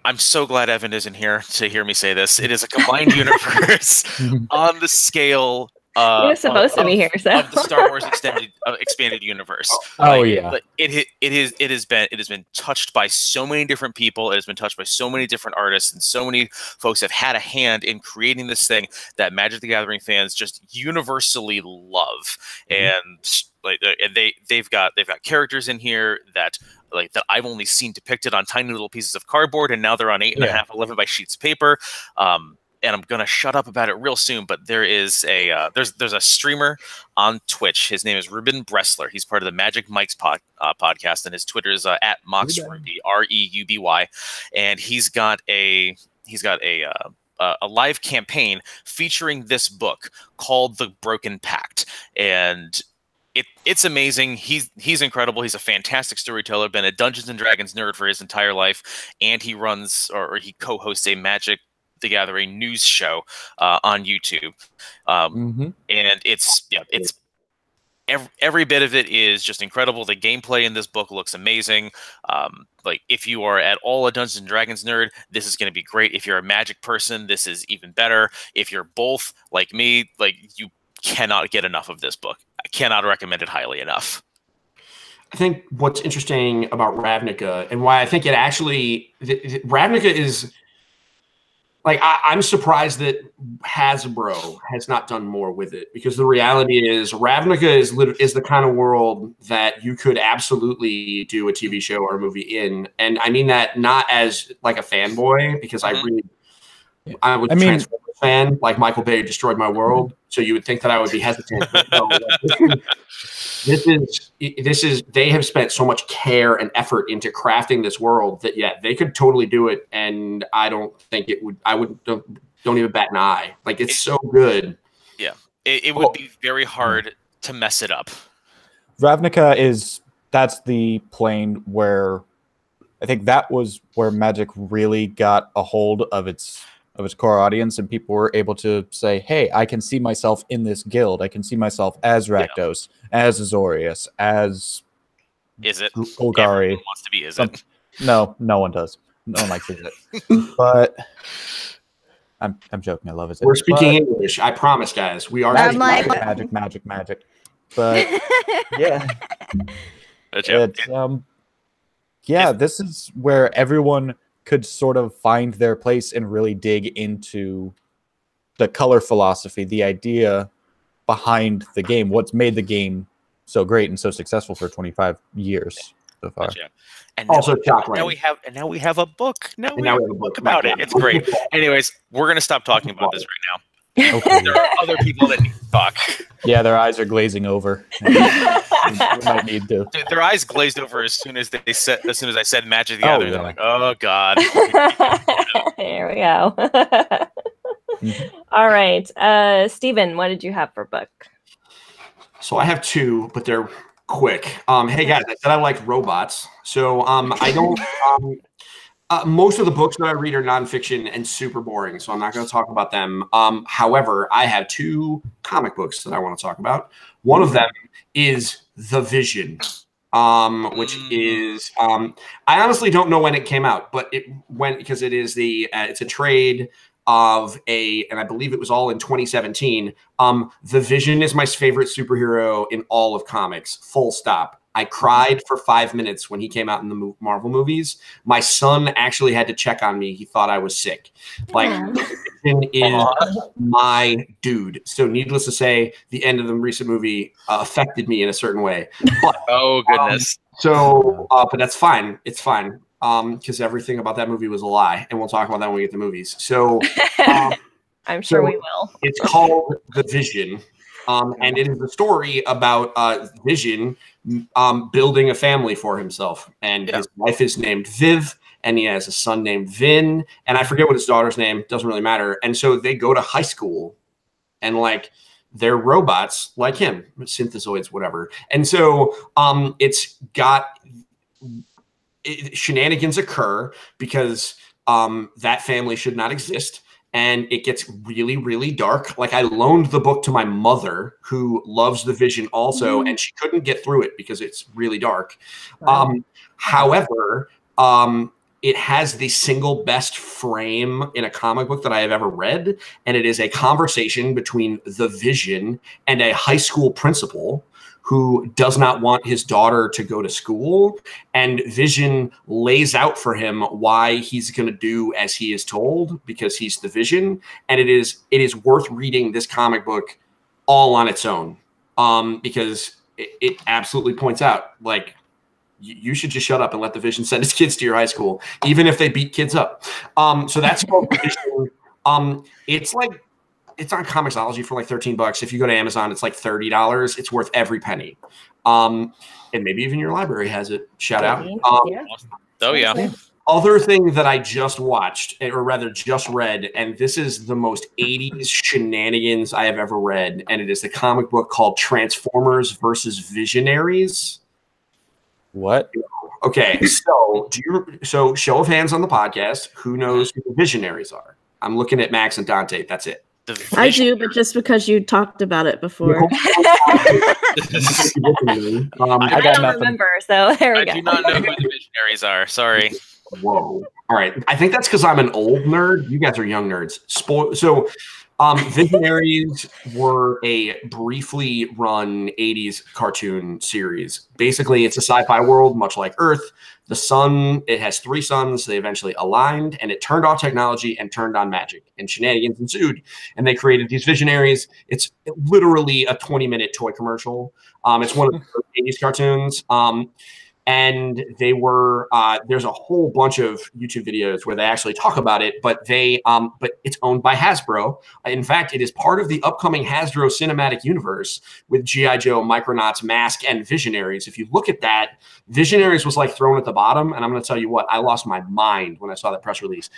S1: I'm so glad Evan isn't here to hear me say this. It is a combined universe on the scale
S2: you're supposed to be here, so.
S1: Of the Star Wars expanded universe.
S6: Oh yeah,
S1: it has been touched by so many different people. It has been touched by so many different artists, and so many folks have had a hand in creating this thing that Magic the Gathering fans just universally love. And they've got characters in here that I've only seen depicted on tiny little pieces of cardboard, and now they're on 8.5, 11 by sheets of paper. And I'm gonna shut up about it real soon, but there is there's a streamer on Twitch. His name is Ruben Bressler. He's part of the Magic Mike's podcast, and his Twitter is at MoxRuby, REUBY, and he's got a live campaign featuring this book called The Broken Pact, and it's amazing. He's incredible. He's a fantastic storyteller. Been a Dungeons and Dragons nerd for his entire life, and he runs or he co-hosts a Magic the Gathering news show on YouTube. And it's every bit of it is just incredible. The gameplay in this book looks amazing. If you are at all a Dungeons and Dragons nerd, this is going to be great. If you're a Magic person, this is even better. If you're both like me, you cannot get enough of this book. I cannot recommend it highly enough.
S5: I think what's interesting about Ravnica, and why I think it actually Ravnica is I'm surprised that Hasbro has not done more with it, because the reality is Ravnica is the kind of world that you could absolutely do a TV show or a movie in. And I mean that not as a fanboy, because I was a Transformers fan, Michael Bay destroyed my world. So you would think that I would be hesitant. But no, this is they have spent so much care and effort into crafting this world that they could totally do it, and I don't think it would. Don't even bat an eye. It's so good.
S1: Yeah, it would be very hard to mess it up.
S6: Ravnica that's the plane where I think that was where Magic really got a hold of its core audience, and people were able to say, hey, I can see myself in this guild. I can see myself as Rakdos, as Azorius, as
S1: Izzet.
S6: Golgari.
S1: Everyone wants to be Izzet.
S6: No one does. No one likes Izzet. But I'm joking. I love Izzet.
S5: We're speaking English. I promise, guys. We are
S6: magic. But yeah. This is where everyone could sort of find their place and really dig into the color philosophy, the idea behind the game, what's made the game so great and so successful for 25 years. so far.
S1: Gotcha. And
S5: Also,
S1: now
S5: Shockland.
S1: we have a book. Now we
S5: now
S1: have
S5: we
S1: a
S5: have a
S1: book
S5: book.
S1: about
S5: My
S1: it.
S5: God.
S1: It's great. Anyways, we're gonna stop talking about this right now.
S6: Okay.
S1: There are other people that need to talk.
S6: Yeah, their eyes are glazing over. We might need to.
S1: Dude, their eyes glazed over as soon as I said Magic the
S6: Oh,
S1: Gathering.
S6: yeah.
S1: They're like, oh god.
S2: There we go. All right. Steven, what did you have for book?
S5: So I have two, but they're quick. Hey guys, I said I liked robots. So I don't. Most of the books that I read are nonfiction and super boring, so I'm not going to talk about them. However, I have two comic books that I want to talk about. One of them is The Vision, which is I honestly don't know when it came out, but it went because it is it's a trade of and I believe it was all in 2017. The Vision is my favorite superhero in all of comics, full stop. I cried for 5 minutes when he came out in the Marvel movies. My son actually had to check on me. He thought I was sick. Like, Vision is my dude. So needless to say, the end of the recent movie affected me in a certain way. But,
S1: Oh goodness.
S5: but that's fine. It's fine. Because everything about that movie was a lie, and we'll talk about that when we get to movies. So
S2: I'm sure we will.
S5: It's called The Vision, and it is a story about Vision building a family for himself, and his wife is named Viv, and he has a son named Vin, and I forget what his daughter's name. Doesn't really matter. And so they go to high school, and like they're robots like him, synthezoids, whatever. And so it's got. Shenanigans occur because that family should not exist, and it gets really, really dark. Like, I loaned the book to my mother, who loves The Vision also, and she couldn't get through it because it's really dark.
S2: Wow.
S5: However, it has the single best frame in a comic book that I have ever read, and it is a conversation between The Vision and a high school principal who does not want his daughter to go to school, and Vision lays out for him why he's going to do as he is told because he's the Vision, and it is worth reading this comic book all on its own, because it absolutely points out, like, you should just shut up and let the Vision send his kids to your high school, even if they beat kids up. So that's called Vision. It's on Comixology for like $13. If you go to Amazon, it's like $30. It's worth every penny. And maybe even your library has it. Shout out.
S2: Yeah.
S1: Oh yeah.
S5: Other thing that I just watched, or rather just read, and this is the most 80s shenanigans I have ever read, and it is the comic book called Transformers versus Visionaries.
S6: What?
S5: Okay, so show of hands on the podcast, who knows who the Visionaries are? I'm looking at Max and Dante. That's it.
S3: I do, but just because you talked about it before.
S2: I
S6: got
S2: don't
S6: nothing.
S2: remember, so there we
S1: I
S2: go.
S1: do not know who the Visionaries are. Sorry.
S5: Whoa. All right. I think that's because I'm an old nerd. You guys are young nerds. Visionaries were a briefly run 80s cartoon series. Basically, it's a sci-fi world, much like Earth. The sun, it has 3 suns. They eventually aligned, and it turned off technology and turned on magic. And shenanigans ensued. And they created these Visionaries. It's literally a 20-minute toy commercial. It's one of the 80s cartoons. And they were there's a whole bunch of YouTube videos where they actually talk about it, but it's owned by Hasbro. In fact, it is part of the upcoming Hasbro cinematic universe with G.I. Joe, Micronauts, Mask, and Visionaries. If you look at that, Visionaries was like thrown at the bottom, and I'm going to tell you what, I lost my mind when I saw that press release.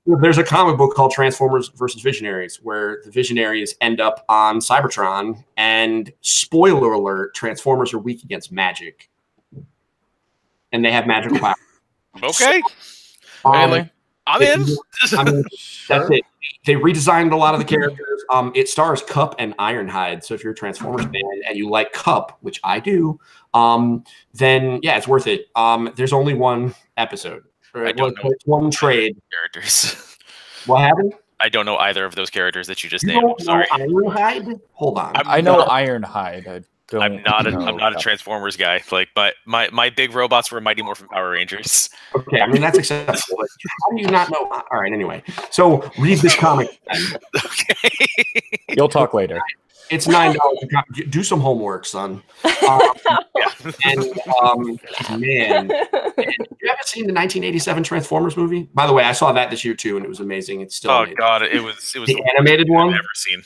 S5: There's a comic book called Transformers versus Visionaries, where the Visionaries end up on Cybertron, and spoiler alert, Transformers are weak against magic. And they have magical powers.
S1: Okay. I'm in.
S5: I mean, that's it. They redesigned a lot of the characters. It stars Cup and Ironhide. So if you're a Transformers fan and you like Cup, which I do, then yeah, it's worth it. There's only one episode.
S1: I don't know.
S5: It's one trade.
S1: Characters.
S5: What happened?
S1: I don't know either of those characters that you just
S5: You
S1: named.
S5: don't
S1: I'm sorry.
S5: know Ironhide? Hold on.
S6: I know Ironhide.
S1: I'm not a Transformers guy. Like, but my big robots were Mighty Morphin Power Rangers.
S5: Okay, I mean that's acceptable. But how do you not know? All right, anyway. So read this comic.
S1: Okay.
S6: You'll talk later.
S5: It's $9. Do some homework, son. Man, you haven't seen the 1987 Transformers movie? By the way, I saw that this year too, and it was amazing. It's still amazing.
S1: God, it was
S5: the animated one
S1: I've ever seen.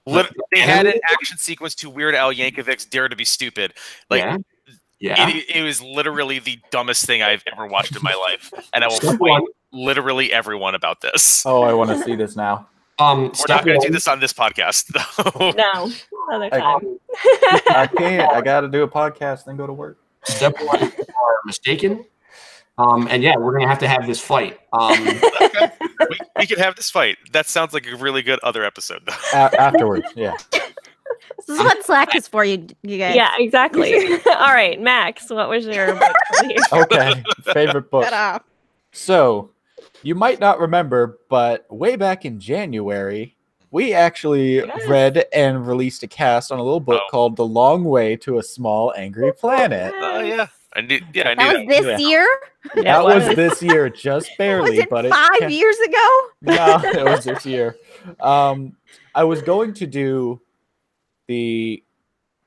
S1: They had an action sequence to Weird Al Yankovic's "Dare to Be Stupid." Like,
S5: yeah.
S1: It was literally the dumbest thing I've ever watched in my life, and I will fight literally everyone about this.
S6: Oh, I want to see this now.
S1: We're not going to do this on this podcast, though.
S2: No, other time.
S6: I can't. I got to do a podcast, then go to work.
S5: Step 1, you are mistaken. And yeah, we're gonna have this fight.
S1: We can have this fight. That sounds like a really good other episode, though.
S6: Afterwards, yeah.
S4: This is what Slack is for, you guys.
S2: Yeah, exactly. All right, Max, what was your book?
S6: Okay, favorite book. So, you might not remember, but way back in January, we actually read and released a cast on a little book called The Long Way to a Small Angry Planet.
S1: Oh, yeah. I knew
S4: that was this year?
S6: Yeah, that was this year, just barely.
S4: Was it 5 years ago?
S6: No, it was this year. I was going to do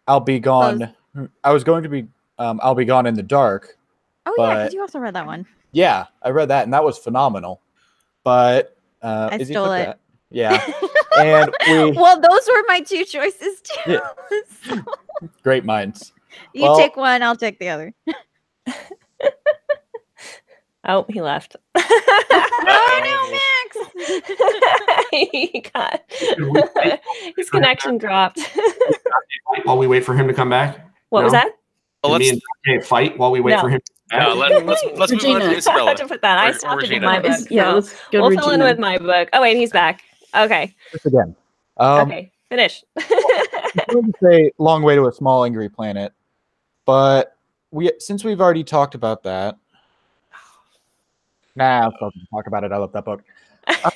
S6: I'll Be Gone. I was going to be I'll Be Gone in the Dark.
S4: Oh, yeah, because you also read that one.
S6: Yeah, I read that, and that was phenomenal. But
S4: I stole it.
S6: That. Yeah. And
S4: well, those were my two choices, too.
S6: Yeah. So. Great minds.
S4: You take one, I'll take the other.
S2: Oh, he left.
S4: Oh, no, Max!
S2: He got his connection dropped.
S5: While we wait for him to come back.
S2: What was that?
S1: Well,
S5: me and Dante fight while we wait for him to come back.
S1: No, let's move on to Isabella.
S2: I have to put that. I stopped it in my book.
S3: Yeah, let's go
S2: we'll
S3: Regina.
S2: fill in with my book. Oh, wait, he's back. Okay.
S6: Just again.
S2: Okay, finish.
S6: I would say Long Way to a Small Angry Planet, but since we've already talked about that, I'm still going to talk about it. I love that book.
S2: It's fine.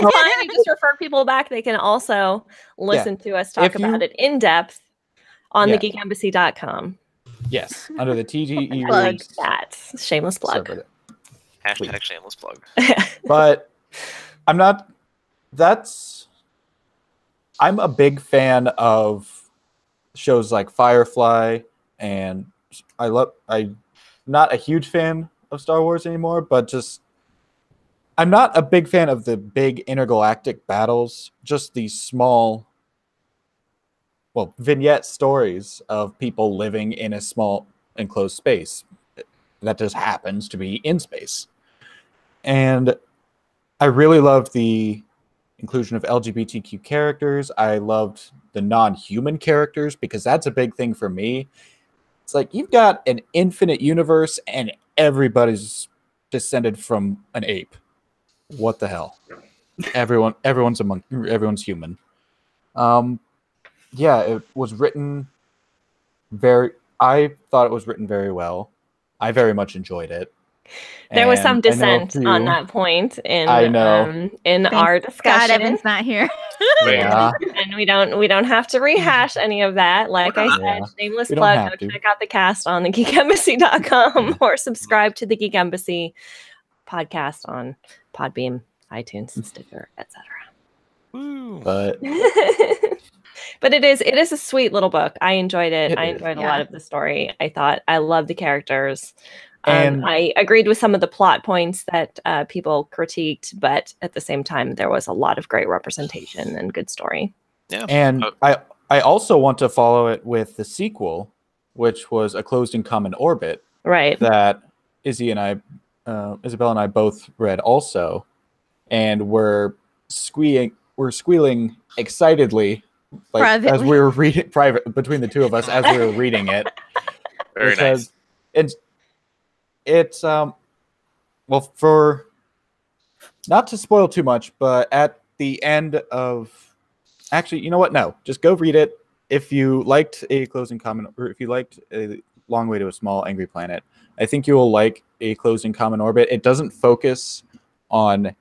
S2: I just refer people back. They can also listen to us talk about it in depth on thegeekembassy.com.
S6: Yes, under the TGE
S2: Plug that. Shameless plug.
S1: Hashtag shameless plug.
S6: But I'm a big fan of shows like Firefly, and I'm not a huge fan of Star Wars anymore, but I'm not a big fan of the big intergalactic battles, just these small vignette stories of people living in a small enclosed space that just happens to be in space. And I really loved the inclusion of LGBTQ characters. I loved the non-human characters, because that's a big thing for me. It's like, you've got an infinite universe and everybody's descended from an ape. What the hell? Everyone's human. Yeah, it was written I thought it was written very well. I very much enjoyed it.
S2: There was some dissent on that point in our discussion.
S4: God, Evan's not here.
S6: Yeah.
S2: And we don't have to rehash any of that. Like I said, shameless plug, go check out the cast on thegeekembassy.com or subscribe to the Geek Embassy podcast on Podbeam, iTunes, Stitcher, etc. But it is a sweet little book. I enjoyed it. I enjoyed a lot of the story. I loved the characters. And I agreed with some of the plot points that people critiqued, but at the same time, there was a lot of great representation and good story.
S1: Yeah.
S6: And I also want to follow it with the sequel, which was A Closed and Common Orbit.
S2: Right.
S6: That Isabella and I both read also, and we're squealing excitedly, like as we were reading between the two of us as we were reading it.
S1: Very nice.
S6: It's for not to spoil too much, but at the end of, actually, you know what? No, just go read it. If you liked A Closing Common, or if you liked A Long Way to a Small Angry Planet, I think you will like A Closing Common Orbit. It doesn't focus on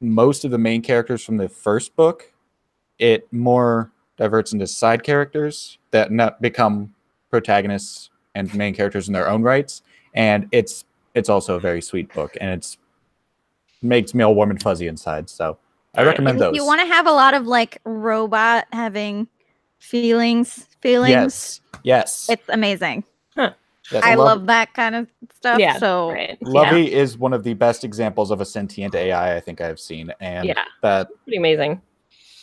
S6: most of the main characters from the first book. It more diverts into side characters that not become protagonists and main characters in their own rights. And it's also a very sweet book, and it's makes me all warm and fuzzy inside. So I recommend
S4: And if
S6: those.
S4: you want to have a lot of like robot having feelings,
S6: Yes.
S4: it's amazing.
S6: Yes,
S4: I love that kind of stuff.
S2: Yeah,
S4: So
S2: right.
S6: Lovey is one of the best examples of a sentient AI I think I've seen, and that,
S2: pretty amazing.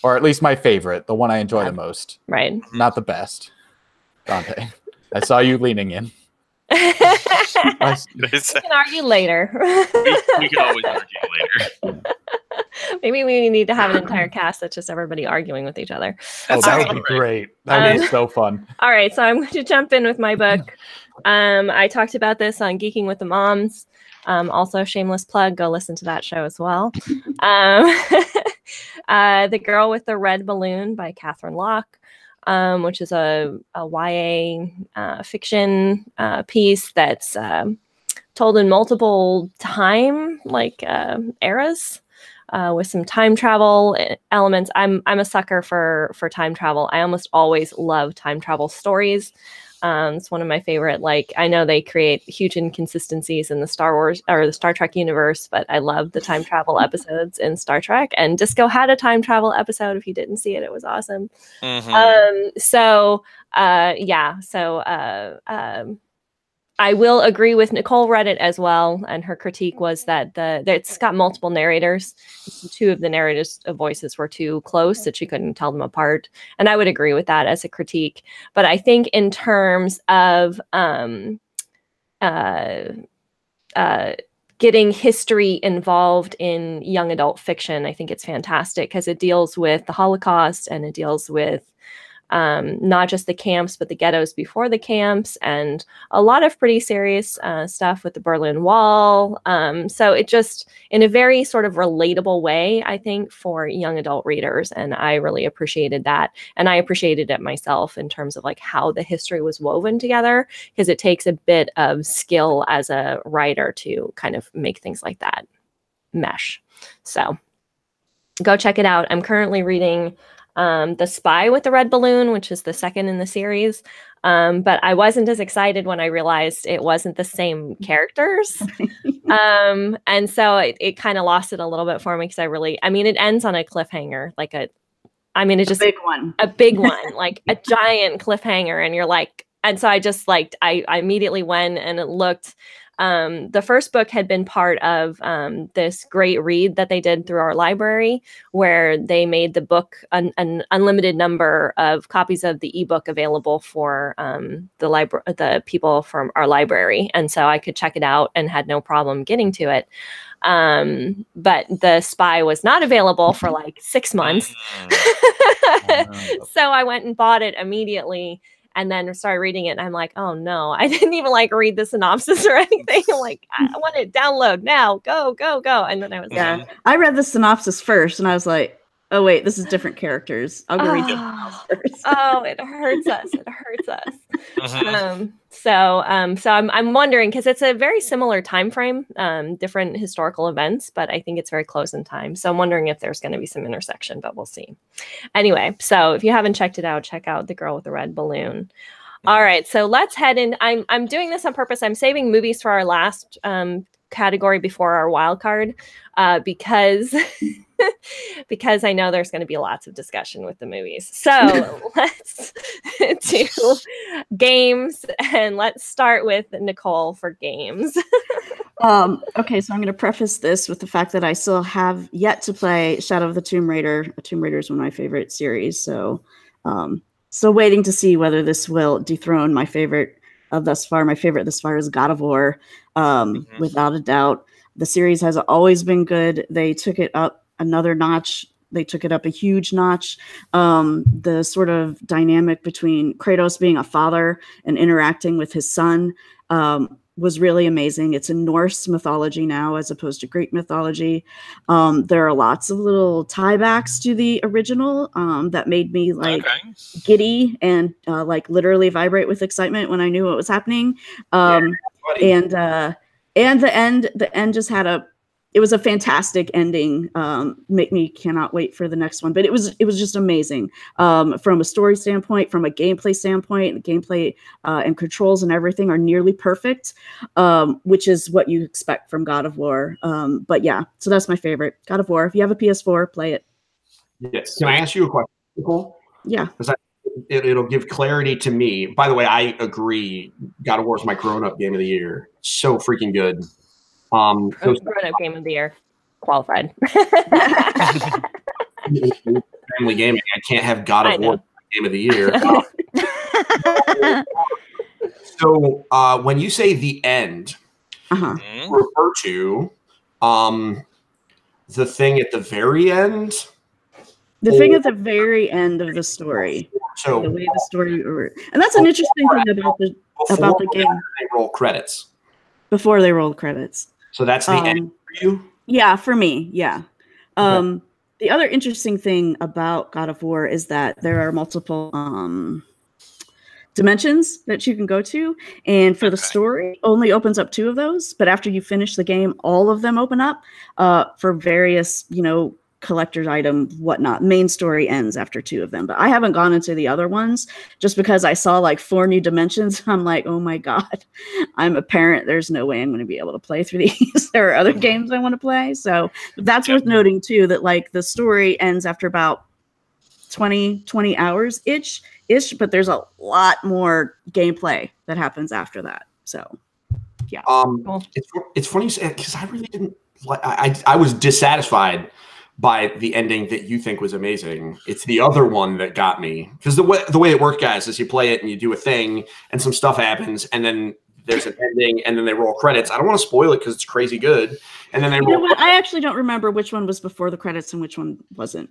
S6: or at least my favorite, the one I enjoy the most.
S2: Right.
S6: Not the best. Dante, I saw you leaning in.
S2: We can argue later.
S1: We can always argue later.
S2: Maybe we need to have an entire cast that's just everybody arguing with each other.
S6: That would be great. That would be so fun.
S2: All right, so I'm going to jump in with my book. I talked about this on Geeking with the Moms. Also, shameless plug, go listen to that show as well. The Girl with the Red Balloon by Catherine Locke, which is a YA fiction piece that's told in multiple time eras. With some time travel elements. I'm a sucker for time travel. I almost always love time travel stories. It's one of my favorite. Like, I know they create huge inconsistencies in the Star Wars or the Star Trek universe, but I love the time travel episodes in Star Trek. And Disco had a time travel episode. If you didn't see it, it was awesome. I will agree with Nicole. Read it as well, and her critique was that it's got multiple narrators. Two of the narrators' voices were too close, that she couldn't tell them apart. And I would agree with that as a critique. But I think in terms of getting history involved in young adult fiction, I think it's fantastic because it deals with the Holocaust, and it deals with not just the camps, but the ghettos before the camps, and a lot of pretty serious stuff with the Berlin Wall. So it just, in a very sort of relatable way, I think, for young adult readers. And I really appreciated that. And I appreciated it myself in terms of like how the history was woven together, because it takes a bit of skill as a writer to kind of make things like that mesh. So go check it out. I'm currently reading The Spy with the Red Balloon, which is the second in the series. But I wasn't as excited when I realized it wasn't the same characters. And so it kind of lost it a little bit for me because it ends on a cliffhanger, a big one, like a giant cliffhanger. And you're like, and so I immediately went and it looked, the first book had been part of this great read that they did through our library, where they made the book an unlimited number of copies of the ebook available for the people from our library, and so I could check it out and had no problem getting to it. But The Spy was not available for like 6 months, so I went and bought it immediately. And then started reading it, and I'm like, oh no, I didn't even read the synopsis or anything. I'm like, I want to download now, go. And then I was
S3: I read the synopsis first, and I was like, oh wait, this is different characters. I'll go read the synopsis first.
S2: Oh, it hurts us. It hurts us. So I'm wondering, because it's a very similar time frame, different historical events, but I think it's very close in time. So I'm wondering if there's going to be some intersection, but we'll see. Anyway, so if you haven't checked it out, check out The Girl with the Red Balloon. All right, so let's head in. I'm doing this on purpose. I'm saving movies for our last category before our wild card, because because I know there's going to be lots of discussion with the movies. So let's do games, and let's start with Nicole for games.
S3: Okay, so I'm going to preface this with the fact that I still have yet to play Shadow of the Tomb Raider. Tomb Raider is one of my favorite series, so still waiting to see whether this will dethrone my favorite thus far. My favorite thus far is God of War, without a doubt. The series has always been good. They took it up another notch. They took it up a huge notch. The sort of dynamic between Kratos being a father and interacting with his son was really amazing. It's in Norse mythology now as opposed to Greek mythology. There are lots of little tiebacks to the original that made me giddy and literally vibrate with excitement when I knew what was happening. And the end just had it was a fantastic ending. Make me cannot wait for the next one. But it was just amazing from a story standpoint, from a gameplay standpoint. The gameplay and controls and everything are nearly perfect, which is what you expect from God of War. But yeah, so that's my favorite, God of War. If you have a PS4, play it.
S5: Yes. Can I ask you a question, Nicole?
S3: Yeah.
S5: Because it'll give clarity to me. By the way, I agree. God of War is my grown-up game of the year. So freaking good.
S2: Grown-up game of the year. Qualified.
S5: Family gaming. I can't have God of War game of the year. So when you say the end, refer to the thing at the very end?
S3: The thing at the very end of the story.
S5: So
S3: the way the story, and that's an interesting thing about the game.
S5: They roll credits.
S3: Before they roll credits.
S5: So that's the end for you?
S3: Yeah, for me, yeah. The other interesting thing about God of War is that there are multiple dimensions that you can go to, and for the story, only opens up 2 of those. But after you finish the game, all of them open up for various, collector's item, whatnot. Main story ends after 2 of them, but I haven't gone into the other ones just because I saw like 4 new dimensions. I'm like, oh my God, I'm a parent. There's no way I'm going to be able to play through these. There are other games I want to play. So that's worth noting too, that like the story ends after about 20 hours ish, but there's a lot more gameplay that happens after that. So yeah.
S5: It's funny because I really didn't like, I was dissatisfied by the ending that you think was amazing. It's the other one that got me, because the way it worked, guys, is you play it and you do a thing and some stuff happens and then there's an ending and then they roll credits. I don't want to spoil it because it's crazy good. And then they roll credits.
S3: I actually don't remember which one was before the credits and which one wasn't.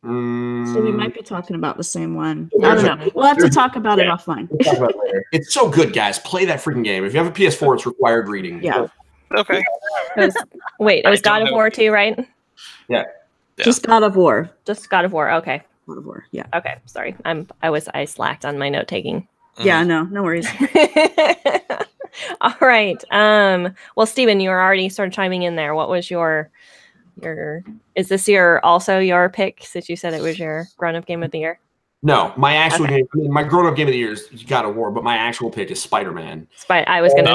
S3: So we might be talking about the same one. I don't know. We'll have to talk about it offline.
S5: We'll talk about it later. It's so good, guys. Play that freaking game. If you have a PS4, it's required reading.
S2: Yeah.
S1: Okay.
S2: It was God of War 2, right?
S5: Yeah.
S3: Just God of War.
S2: Just God of War. Okay.
S3: God of War. Yeah.
S2: Okay. Sorry. I slacked on my note taking.
S3: Yeah. No worries.
S2: All right. Well, Steven, you were already sort of chiming in there. What was your is this also your pick, since you said it was your grown-up game of the year?
S5: No, my actual game, my grown-up game of the year is God of War, but my actual pick is Spider-Man.
S2: I was gonna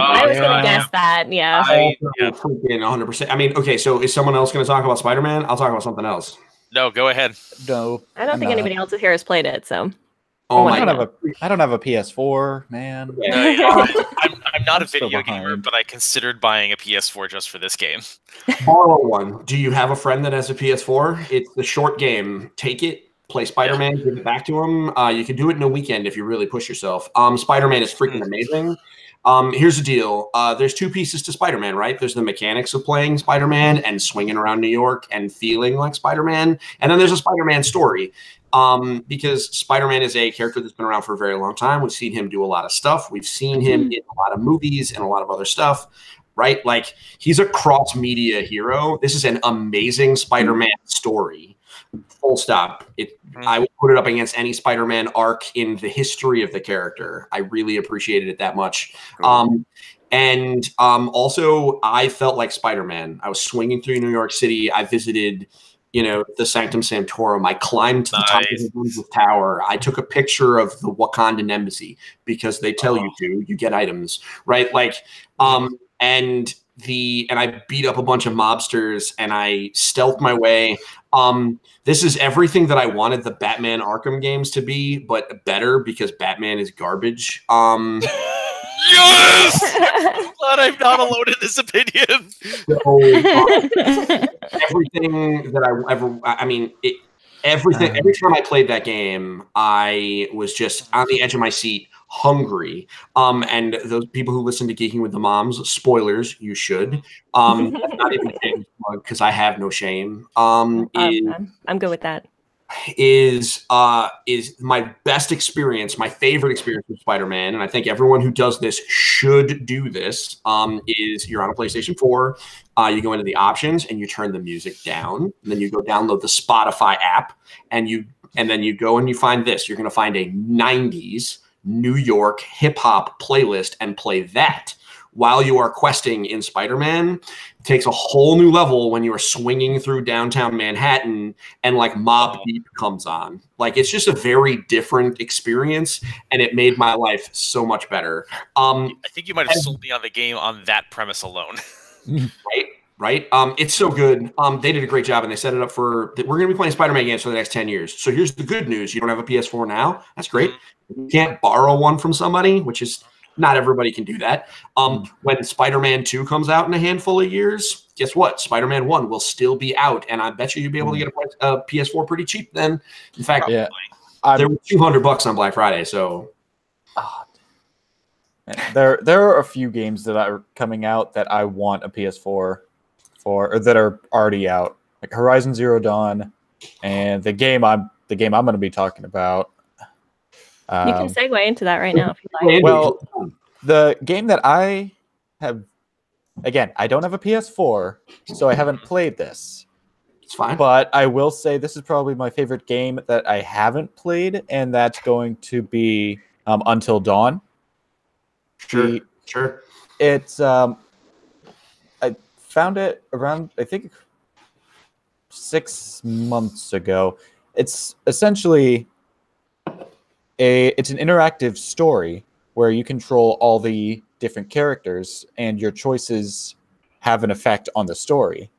S2: guess that. Yeah.
S5: 100%. I mean, okay, so is someone else going to talk about Spider-Man? I'll talk about something else.
S1: No, go ahead.
S6: No,
S2: I don't think anybody else here has played it. So.
S5: Oh
S6: I don't have a PS4, man.
S1: No, I'm not a video gamer, but I considered buying a PS4 just for this game.
S5: Borrow one. Do you have a friend that has a PS4? It's the short game. Take it. Play Spider-Man, give it back to him. You can do it in a weekend if you really push yourself. Spider-Man is freaking amazing. Here's the deal. There's 2 pieces to Spider-Man, right? There's the mechanics of playing Spider-Man and swinging around New York and feeling like Spider-Man. And then there's a Spider-Man story. Because Spider-Man is a character that's been around for a very long time. We've seen him do a lot of stuff. We've seen him in a lot of movies and a lot of other stuff, right? Like, he's a cross-media hero. This is an amazing Spider-Man story. Full stop. I would put it up against any Spider-Man arc in the history of the character. I really appreciated it that much. Also, I felt like Spider-Man. I was swinging through New York City. I visited, the Sanctum Sanctorum. I climbed to the top of the Elizabeth Tower. I took a picture of the Wakandan embassy because they tell you to. You get items, right? Like, and I beat up a bunch of mobsters and I stealthed my way. This is everything that I wanted the Batman Arkham games to be, but better because Batman is garbage.
S1: Yes! I'm glad I'm not alone in this opinion.
S5: So, everything that every time I played that game, I was just on the edge of my seat, hungry. And those people who listen to Geeking with the Moms, spoilers, you should. Not even because I have no shame.
S2: I'm good with that.
S5: Is my best experience, my favorite experience with Spider-Man, and I think everyone who does this should do this, is you're on a PlayStation 4, you go into the options and you turn the music down, and then you go download the Spotify app, and then you go and you find this. You're going to find a 90s New York hip-hop playlist and play that while you are questing in Spider-Man takes a whole new level when you are swinging through downtown Manhattan and like Mobb Deep comes on. Like it's just a very different experience, and it made my life so much better.
S1: I think you might have sold me on the game on that premise alone.
S5: Right. It's so good. They did a great job, and they set it up for. We're going to be playing Spider-Man games for the next 10 years. So here's the good news: you don't have a PS4 now. That's great. You can't borrow one from somebody, which is not everybody can do that. When Spider-Man 2 comes out in a handful of years, guess what? Spider-Man 1 will still be out, and I bet you'll be able to get a PS4 pretty cheap then. In fact, there were $200 on Black Friday. So
S6: there are a few games that are coming out that I want a PS4 for, or that are already out, like Horizon Zero Dawn, and the game I'm going to be talking about.
S2: You can segue into that right now if you like.
S6: Well, the game that I have, again, I don't have a PS4, so I haven't played this.
S5: It's fine.
S6: But I will say this is probably my favorite game that I haven't played, and that's going to be Until Dawn.
S5: Sure.
S6: It's I found it around, I think, 6 months ago. It's essentially it's an interactive story where you control all the different characters and your choices have an effect on the story.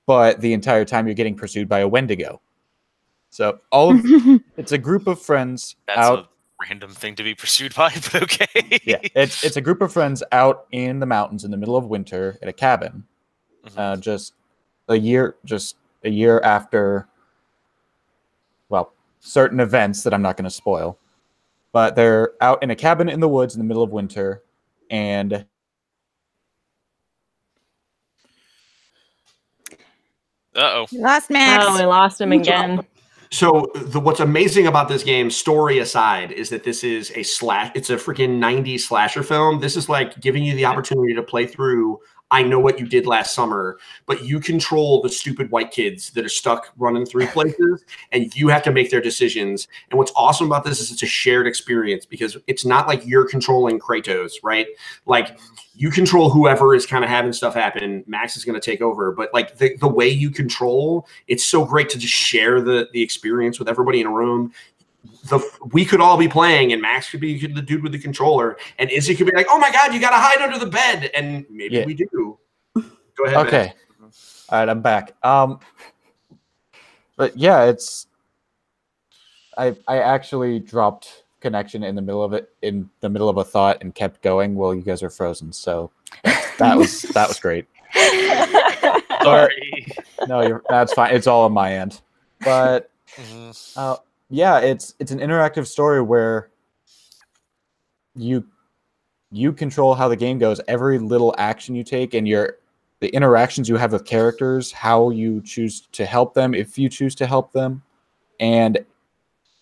S6: But the entire time you're getting pursued by a Wendigo. So it's a group of friends out.
S1: A random thing to be pursued by, but okay.
S6: Yeah, it's a group of friends out in the mountains in the middle of winter at a cabin. Just a year after, well, certain events that I'm not going to spoil. But they're out in a cabin in the woods in the middle of winter, and
S4: We lost Max.
S2: Oh, we lost him again.
S5: So what's amazing about this game, story aside, is that this is it's a freaking 90s slasher film. This is like giving you the opportunity to play through I Know What You Did Last Summer, but you control the stupid white kids that are stuck running through places, and you have to make their decisions. And what's awesome about this is it's a shared experience, because it's not like you're controlling Kratos, right? Like, you control whoever is kind of having stuff happen. Max is going to take over, but like the way you control, it's so great to just share the experience with everybody in a room. We could all be playing, and Max could be the dude with the controller, and Izzy could be like, "Oh my God, you got to hide under the bed," and maybe we do. Go ahead.
S6: Okay. Max. All right, I'm back. But yeah, I actually dropped connection in the middle of a thought and kept going while you guys are frozen. So that was great.
S1: Sorry.
S6: No, that's fine. It's all on my end. But yeah, it's an interactive story where you control how the game goes. Every little action you take and the interactions you have with characters, how you choose to help them, if you choose to help them. And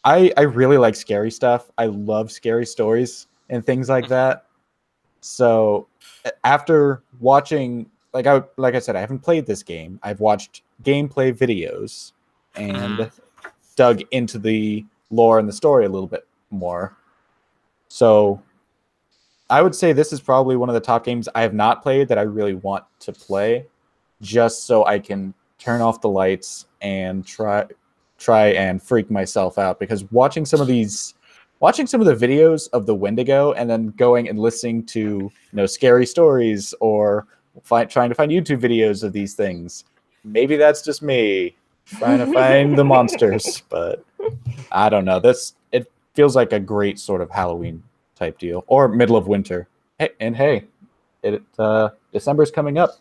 S6: I really like scary stuff. I love scary stories and things like that. So after watching, like I said, I haven't played this game. I've watched gameplay videos and dug into the lore and the story a little bit more. So I would say this is probably one of the top games I have not played that I really want to play, just so I can turn off the lights and try and freak myself out, because watching some of the videos of the Wendigo and then going and listening to scary stories or trying to find YouTube videos of these things, maybe that's just me trying to find the monsters, but I don't know. It feels like a great sort of Halloween type deal, or middle of winter. Hey, December's coming up,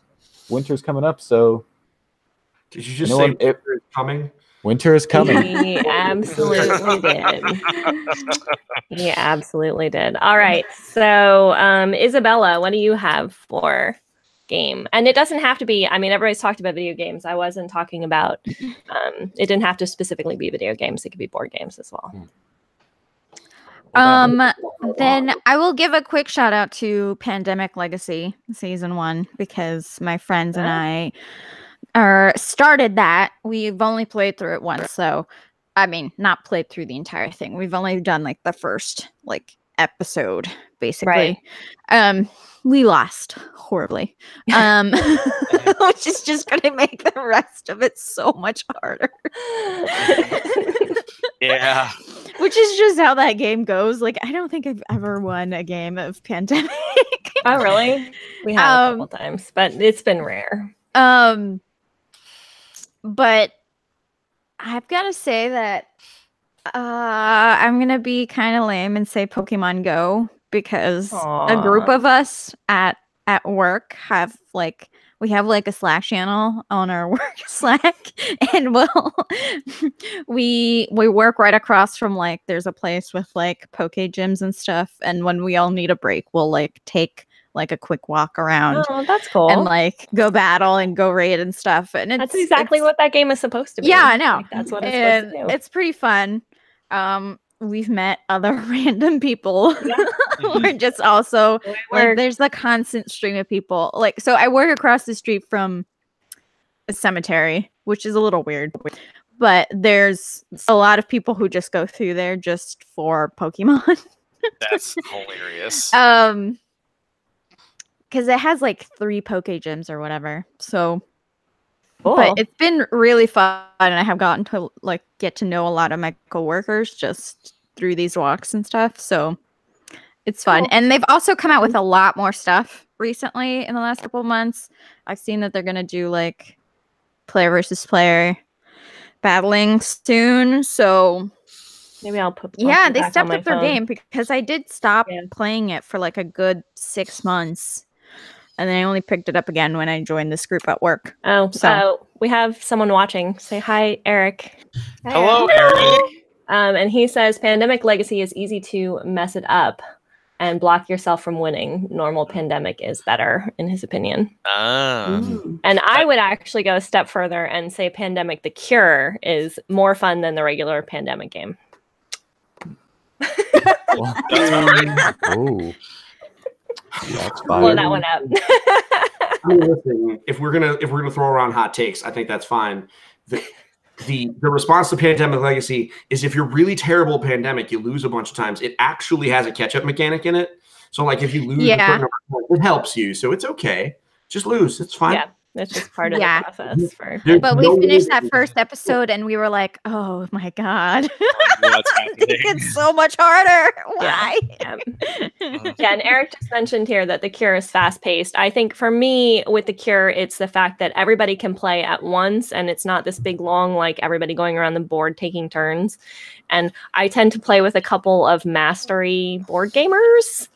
S6: winter's coming up, so
S5: did you just say winter is coming?
S6: Winter is coming.
S2: He absolutely did. He absolutely did. All right. So, Isabella, what do you have for game? And it doesn't have to be, I mean, everybody's talked about video games. I wasn't talking about, it didn't have to specifically be video games. It could be board games as well.
S4: Then I will give a quick shout out to Pandemic Legacy Season 1, because my friends and I started that. We've only played through it once, so I mean, not played through the entire thing. We've only done like the first episode, basically.
S2: Right.
S4: we lost horribly, which is just going to make the rest of it so much harder.
S1: Yeah.
S4: Which is just how that game goes. Like, I don't think I've ever won a game of Pandemic.
S2: Oh, really? We have a couple times, but it's been rare.
S4: But I've got to say that I'm going to be kind of lame and say Pokemon Go, because a group of us at work we have like a Slack channel on our work Slack, and we work right across from, like, there's a place with like Poke gyms and stuff, and when we all need a break, we'll like take like a quick walk around.
S2: Oh, that's cool.
S4: And like go battle and go raid and stuff. And
S2: that's exactly what that game is supposed to be.
S4: Yeah, I know.
S2: Like, that's what it's supposed to do.
S4: It's pretty fun. We've met other random people. Yeah. We're just also like, there's the constant stream of people. Like, so I work across the street from a cemetery, which is a little weird, but there's a lot of people who just go through there just for Pokemon.
S1: That's hilarious.
S4: Because it has like 3 Poke gyms or whatever. So,
S2: cool.
S4: But it's been really fun, and I have gotten to like get to know a lot of my coworkers just through these walks and stuff. So it's fun. Cool. And they've also come out with a lot more stuff recently in the last couple of months. I've seen that they're gonna do like player versus player battling soon. So
S2: maybe I'll put.
S4: Yeah, they stepped up their game, because I did stop playing it for like a good 6 months. And then I only picked it up again when I joined this group at work.
S2: Oh, so we have someone watching. Say hi, Eric.
S1: Hi, hello, Eric.
S2: And he says Pandemic Legacy is easy to mess it up and block yourself from winning. Normal Pandemic is better, in his opinion. And I would actually go a step further and say Pandemic the Cure is more fun than the regular Pandemic game.
S6: Oh. That's fine.
S2: Blow that one up.
S5: I mean, listen, if we're gonna throw around hot takes, I think that's fine. The response to Pandemic Legacy is, if you're really terrible at Pandemic, you lose a bunch of times. It actually has a catch-up mechanic in it. So like if you lose a certain number of points, it helps you. So it's okay. Just lose. It's fine.
S2: Yeah. That's just part of the process.
S4: But we finished that first episode and we were like, oh my God. It's so much harder. Why?
S2: Yeah, and Eric just mentioned here that the Cure is fast paced. I think for me with the Cure, it's the fact that everybody can play at once and it's not this big long, like everybody going around the board taking turns. And I tend to play with a couple of mastery board gamers.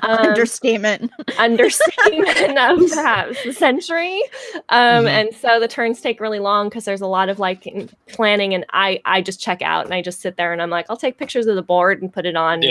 S4: Understatement
S2: of perhaps the century. And so the turns take really long because there's a lot of like planning, and I just check out and I just sit there and I'm like, I'll take pictures of the board and put it on,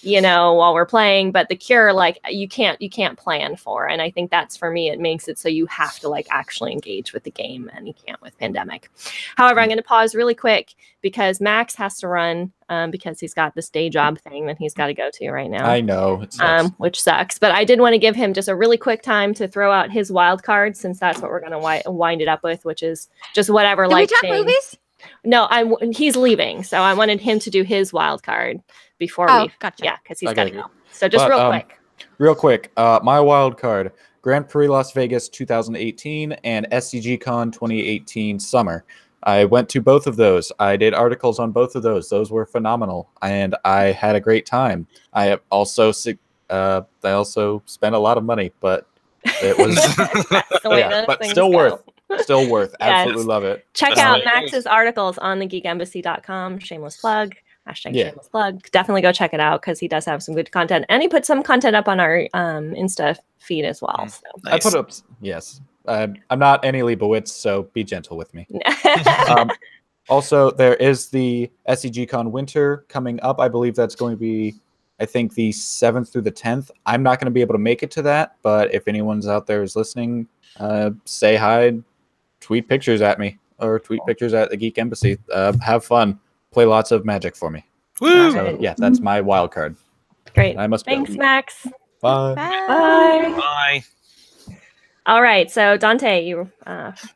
S2: while we're playing. But the Cure, like you can't plan for. And I think that's, for me, it makes it so you have to like actually engage with the game, and you can't with Pandemic. However, I'm going to pause really quick because Max has to run because he's got this day job thing that he's got to go to right now.
S6: I know. It sucks.
S2: Which sucks. But I did want to give him just a really quick time to throw out his wild card, since that's what we're going to wind it up with, which is just whatever.
S4: Did we talk movies?
S2: No, he's leaving, so I wanted him to do his wild card before we.
S4: Gotcha.
S2: Yeah, because he's got to go. So just real quick.
S6: Real quick, my wild card: Grand Prix Las Vegas 2018 and SCGCon 2018 summer. I went to both of those. I did articles on both of those. Those were phenomenal, and I had a great time. I also spent a lot of money, but it was but still worth. Still worth. Absolutely love it.
S2: Check out Max's articles on thegeekembassy.com. Shameless plug. Shameless plug. Definitely go check it out because he does have some good content, and he put some content up on our Insta feed as well. So.
S6: Nice. I put up. Yes. I'm not Annie Leibovitz, so be gentle with me. Also, there is the SCGCon Winter coming up. I believe that's going to be, I think, the 7th through the 10th. I'm not going to be able to make it to that, but if anyone's out there is listening, say hi, tweet pictures at me, or tweet pictures at the Geek Embassy. Have fun. Play lots of Magic for me.
S1: Woo!
S6: So, yeah, that's my wild card.
S2: Great.
S6: Thanks,
S2: Max.
S6: Bye.
S2: Bye.
S1: Bye.
S2: All right, so Dante, your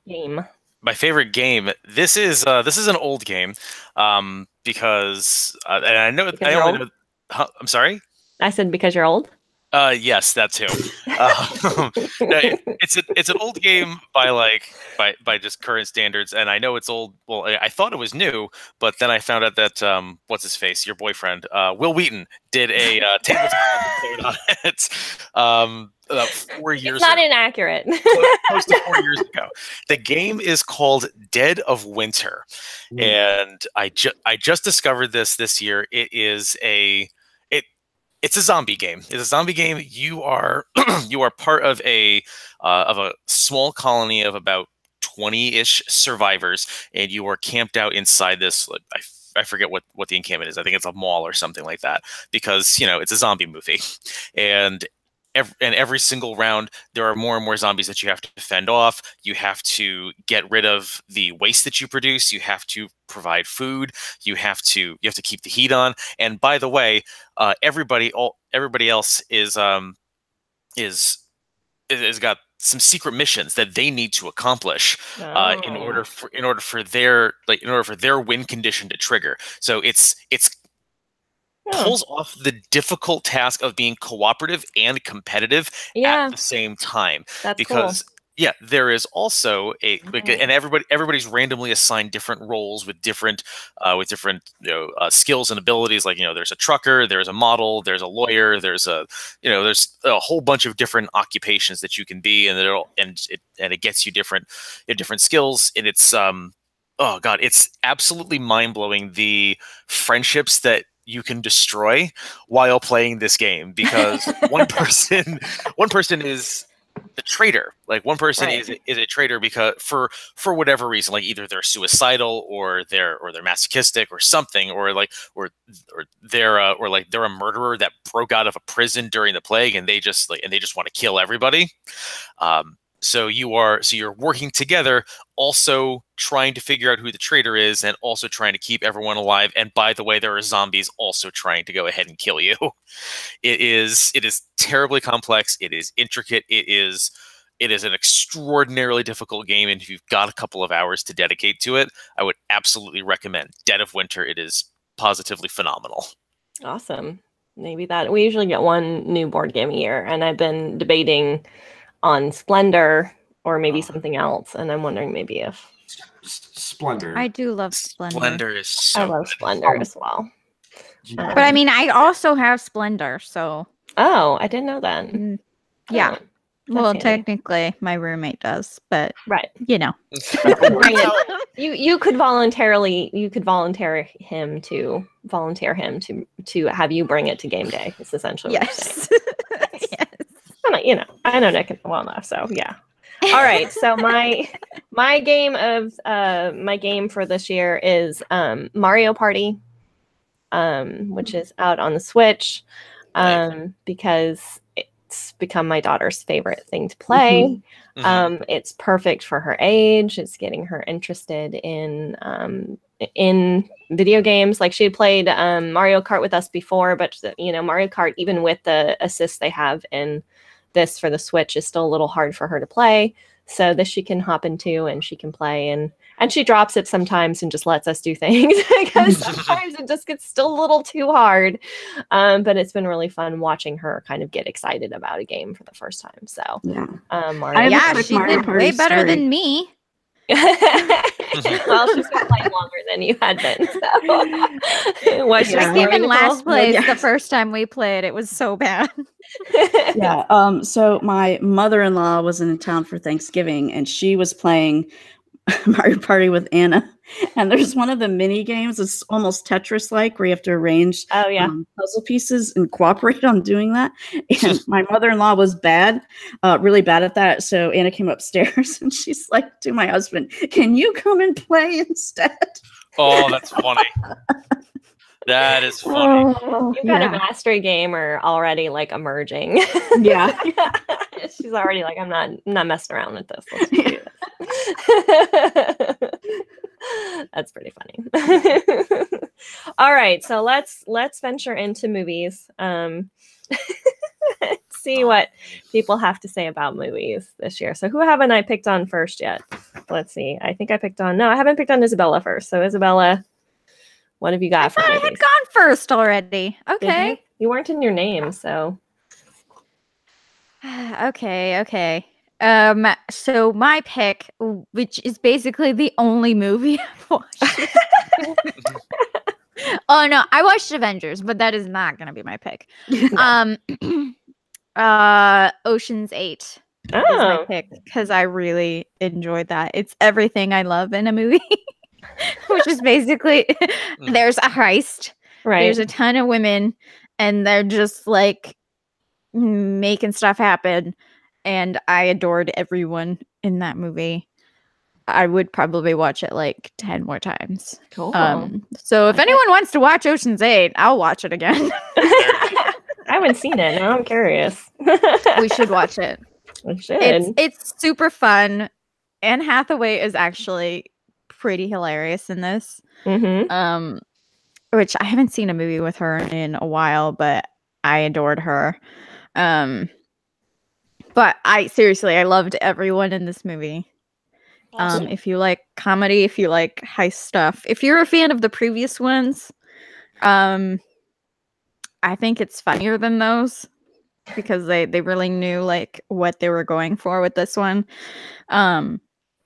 S2: game.
S1: My favorite game. This is an old game, because and I know
S2: I'm sorry.
S1: I said
S2: because you're old.
S1: Yes, that too. It's an old game by just current standards, and I know it's old. Well, I thought it was new, but then I found out that what's his face, your boyfriend, Will Wheaton, did a tabletop episode on it. About 4 years.
S2: It's not
S1: ago.
S2: inaccurate.
S1: Close to 4 years ago. The game is called Dead of Winter, and I just discovered this year. It's a zombie game. It's a zombie game. You are you are part of a small colony of about 20-ish survivors, and you are camped out inside this. Like, I forget what the encampment is. I think it's a mall or something like that, because it's a zombie movie, and every single round there are more and more zombies that you have to fend off. You have to get rid of the waste that you produce. You have to provide food. You have to keep the heat on. And by the way, everybody else is got some secret missions that they need to accomplish in order for their win condition to trigger. So it's pulls off the difficult task of being cooperative and competitive at the same time.
S2: That's
S1: because
S2: cool.
S1: Yeah, there is also and everybody's randomly assigned different roles with different skills and abilities. Like, there's a trucker, there's a model, there's a lawyer, there's a whole bunch of different occupations that you can be, and it gets you different skills, and it's oh god, it's absolutely mind blowing the friendships that you can destroy while playing this game, because one person is the traitor. Like, one person is a traitor because for whatever reason, like either they're suicidal or they're masochistic or something, or they're a murderer that broke out of a prison during the plague, and they just want to kill everybody. So you're working together, also trying to figure out who the traitor is, and also trying to keep everyone alive. And by the way, there are zombies also trying to go ahead and kill you. It is terribly complex. It is intricate. It is an extraordinarily difficult game, and if you've got a couple of hours to dedicate to it, I would absolutely recommend Dead of Winter. It is positively phenomenal.
S2: Awesome. Maybe that we usually get one new board game a year, and I've been debating on Splendor or maybe something else, and I'm wondering maybe if
S5: Splendor.
S4: I do love Splendor.
S1: Splendor is so
S2: I love Splendor as well.
S4: But I mean, I also have Splendor, so.
S2: Oh, I didn't know that.
S4: Yeah.
S2: Oh,
S4: Well,
S2: handy.
S4: Technically, my roommate does, but
S2: Right.
S4: you know.
S2: You could volunteer him to have you bring it to game day. It's essentially what you're saying.
S4: Yes.
S2: I know Nick well enough, so yeah. All right, so my game for this year is Mario Party, which is out on the Switch, because it's become my daughter's favorite thing to play. It's perfect for her age. It's getting her interested in video games. Like, she had played Mario Kart with us before, but Mario Kart, even with the assists they have in this for the Switch, is still a little hard for her to play. So this she can hop into and she can play, and she drops it sometimes and just lets us do things because sometimes it just gets still a little too hard. But it's been really fun watching her kind of get excited about a game for the first time. So
S3: Yeah.
S2: Mario.
S4: Yeah, she did way better than me.
S2: Well, she's been playing longer than you had been. So. Was she
S4: Like, even last place,
S3: Yeah.
S4: the first time we played, it was so bad.
S3: Yeah. So my mother-in-law was in town for Thanksgiving, and she was playing Mario Party with Anna. And there's one of the mini games. It's almost Tetris-like, where you have to arrange puzzle pieces and cooperate on doing that. And my mother-in-law was really bad at that. So Anna came upstairs, and she's like to my husband, "Can you come and play instead?"
S1: Oh, that's funny. That is funny.
S2: You've got a mastery gamer already, like, emerging.
S3: Yeah.
S2: She's already like, I'm not messing around with this. Let's do this. That's pretty funny. All right, so let's venture into movies. See what people have to say about movies this year. So who haven't I picked on first yet? Let's see. I think I haven't picked on Isabella first. So Isabella, what have you got for
S4: I
S2: movies?
S4: had gone first already. Okay.
S2: You weren't in your name, so.
S4: Okay. So my pick, which is basically the only movie I've watched. Oh no, I watched Avengers, but that is not gonna be my pick. Ocean's 8 is my pick because I really enjoyed that. It's everything I love in a movie, which is basically there's a heist,
S2: Right.
S4: there's a ton of women, and they're just like making stuff happen. And I adored everyone in that movie. I would probably watch it like 10 more times.
S2: Cool.
S4: So if anyone wants to watch Ocean's 8, I'll watch it again.
S2: I haven't seen it. Now I'm curious.
S4: We should watch it.
S2: We should.
S4: It's super fun. Anne Hathaway is actually pretty hilarious in this.
S2: Mm-hmm.
S4: Which I haven't seen a movie with her in a while, but I adored her. But I loved everyone in this movie.
S2: Awesome.
S4: If you like comedy, if you like heist stuff, if you're a fan of the previous ones, I think it's funnier than those because they really knew like what they were going for with this one. And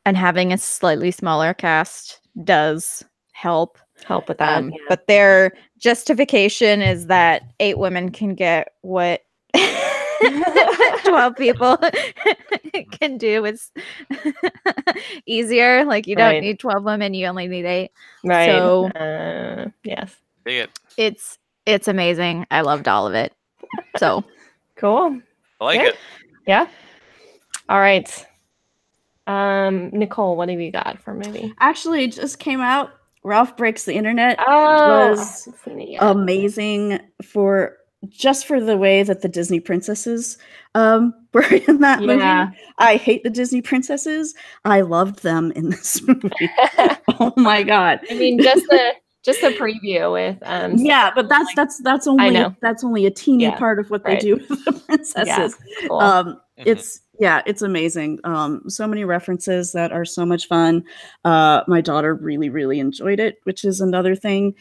S4: having a slightly smaller cast does help
S2: with that.
S4: But their justification is that 8 women can get what 12 people can do. It's easier. Like you don't need 12 women, you only need 8.
S2: Right.
S4: So
S2: yes.
S4: It's amazing. I loved all of it. So
S2: cool.
S1: I like it.
S2: Yeah. All right. Nicole, what have you got for a movie?
S3: Actually, it just came out. Ralph Breaks the Internet was amazing for the way that the Disney princesses were in that movie. I hate the Disney princesses. I loved them in this movie. Oh my god!
S2: I mean, just the preview with
S3: yeah, but that's only a teeny part of what they do with the princesses.
S2: Yeah. Cool.
S3: It's amazing. So many references that are so much fun. My daughter really enjoyed it, which is another thing.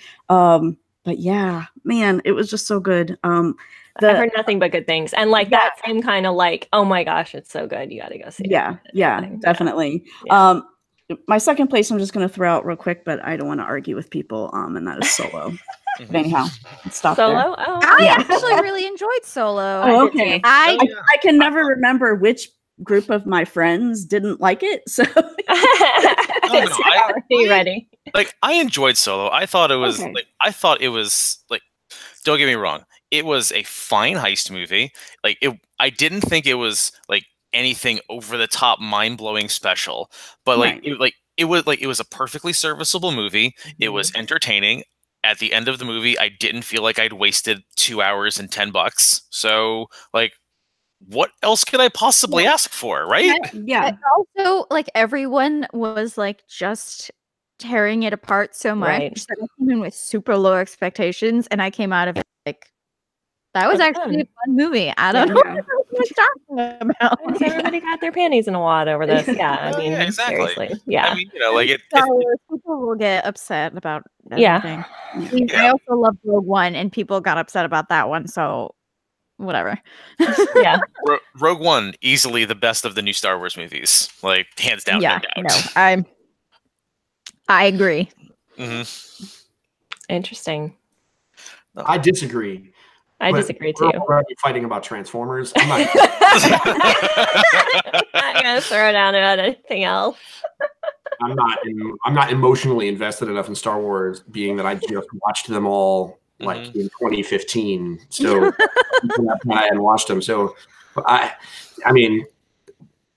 S3: But yeah, man, it was just so good. I
S2: heard nothing but good things, and like that same kind of like, oh my gosh, it's so good, you got to go see it.
S3: Yeah, definitely.
S2: Yeah.
S3: My second place, I'm just going to throw out real quick, but I don't want to argue with people. And that is Solo. But anyhow, stop
S2: Solo.
S3: there.
S2: Oh,
S4: I actually really enjoyed Solo.
S3: Oh, okay.
S4: I
S3: can never remember which group of my friends didn't like it. So
S2: are you ready?
S1: Like I enjoyed Solo. I thought it was like don't get me wrong. It was a fine heist movie. Like I didn't think it was like anything over the top mind-blowing special, but it was a perfectly serviceable movie. It was entertaining. At the end of the movie, I didn't feel like I'd wasted 2 hours and $10. So like, what else could I possibly ask for, right?
S3: Yeah.
S4: Also, like everyone was like just tearing it apart so much that I came in with super low expectations, and I came out of it like that was actually a fun movie. I don't know what was talking about.
S2: Everybody got their panties in a wad over this. Yeah, I mean,
S1: exactly.
S2: Seriously. Yeah.
S1: I mean, like
S4: people will get upset about everything. Yeah. I also love Rogue One, and people got upset about that one. So whatever.
S2: Yeah.
S1: Rogue One, easily the best of the new Star Wars movies, like hands down.
S4: Yeah,
S1: no doubt.
S4: No, I agree.
S1: Mm-hmm.
S2: Interesting.
S5: I disagree.
S2: I disagree too.
S5: We're already fighting about Transformers. I'm not.
S2: I'm gonna throw down about anything else.
S5: I'm not emotionally invested enough in Star Wars, being that I just watched them all like in 2015. So I hadn't watched them. So I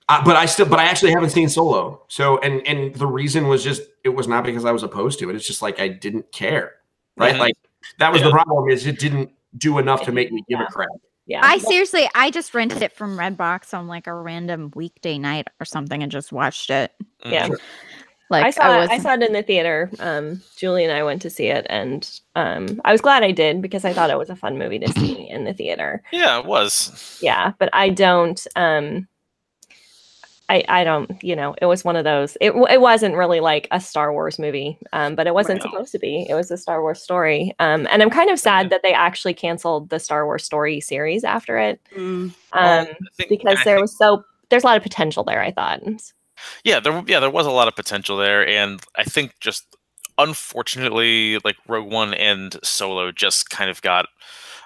S5: actually haven't seen Solo. So and the reason was just it was not because I was opposed to it. It's just like I didn't care. Right? Like that was the problem. Is it didn't do enough to make me give a crap.
S2: Yeah.
S4: I just rented it from Redbox on like a random weekday night or something and just watched it.
S2: Yeah.
S4: Like
S2: I saw it in the theater. Julie and I went to see it, and I was glad I did because I thought it was a fun movie to see in the theater.
S1: Yeah, it was.
S2: Yeah, but I don't I don't, it was one of those. It wasn't really like a Star Wars movie, but it wasn't supposed to be. It was a Star Wars story. And I'm kind of sad that they actually canceled the Star Wars story series after it. Because there's a lot of potential there, I thought.
S1: Yeah, there was a lot of potential there, and I think just unfortunately, like Rogue One and Solo just kind of got,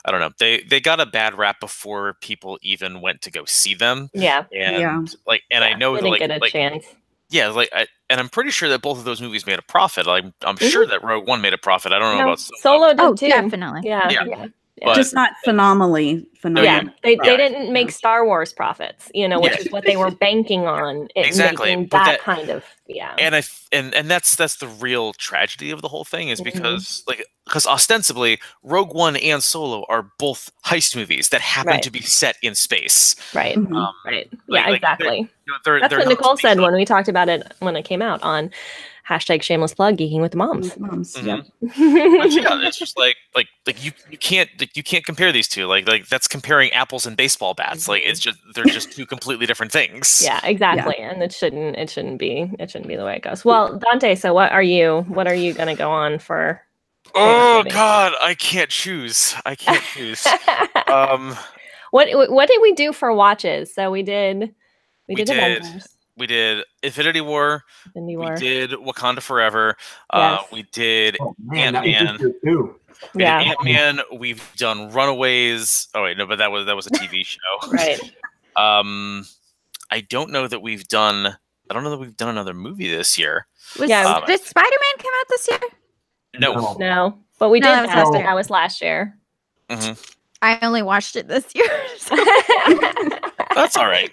S1: I don't know, they got a bad rap before people even went to go see them.
S2: Yeah,
S1: and I know
S2: they didn't get a chance.
S1: Yeah, and I'm pretty sure that both of those movies made a profit. I'm sure that Rogue One made a profit. I don't know about
S2: Solo. Did too.
S4: Definitely.
S2: Yeah.
S3: Just not phenomenally.
S2: Yeah, they didn't make Star Wars profits, which is what they were banking on.
S1: Exactly,
S2: that kind of
S1: And that's the real tragedy of the whole thing is because ostensibly Rogue One and Solo are both heist movies that happen to be set in space.
S2: Right. Right. Yeah,
S1: like,
S2: exactly.
S1: They're
S2: that's what Nicole said when we talked about it when it came out on #shameless plug Geeking with the Moms.
S3: Yep.
S1: It's just like you can't compare these two. Like that's comparing apples and baseball bats. Like they're just two completely different things.
S2: Yeah, exactly. Yeah. And it shouldn't be the way it goes. Well, Dante, so what are you gonna go on for?
S1: Oh God, I can't choose.
S2: What did we do for watches? So we did Avengers.
S1: We did Infinity War. We did Wakanda Forever.
S2: Yes.
S1: We did Ant-Man. We did Ant-Man. We've done Runaways. Oh wait, no, but that was a TV show.
S2: Right.
S1: I don't know that we've done another movie this year.
S4: Did Spider-Man come out this year?
S2: No. But we did that was last year.
S1: Mm-hmm.
S4: I only watched it this year. So.
S1: That's all right.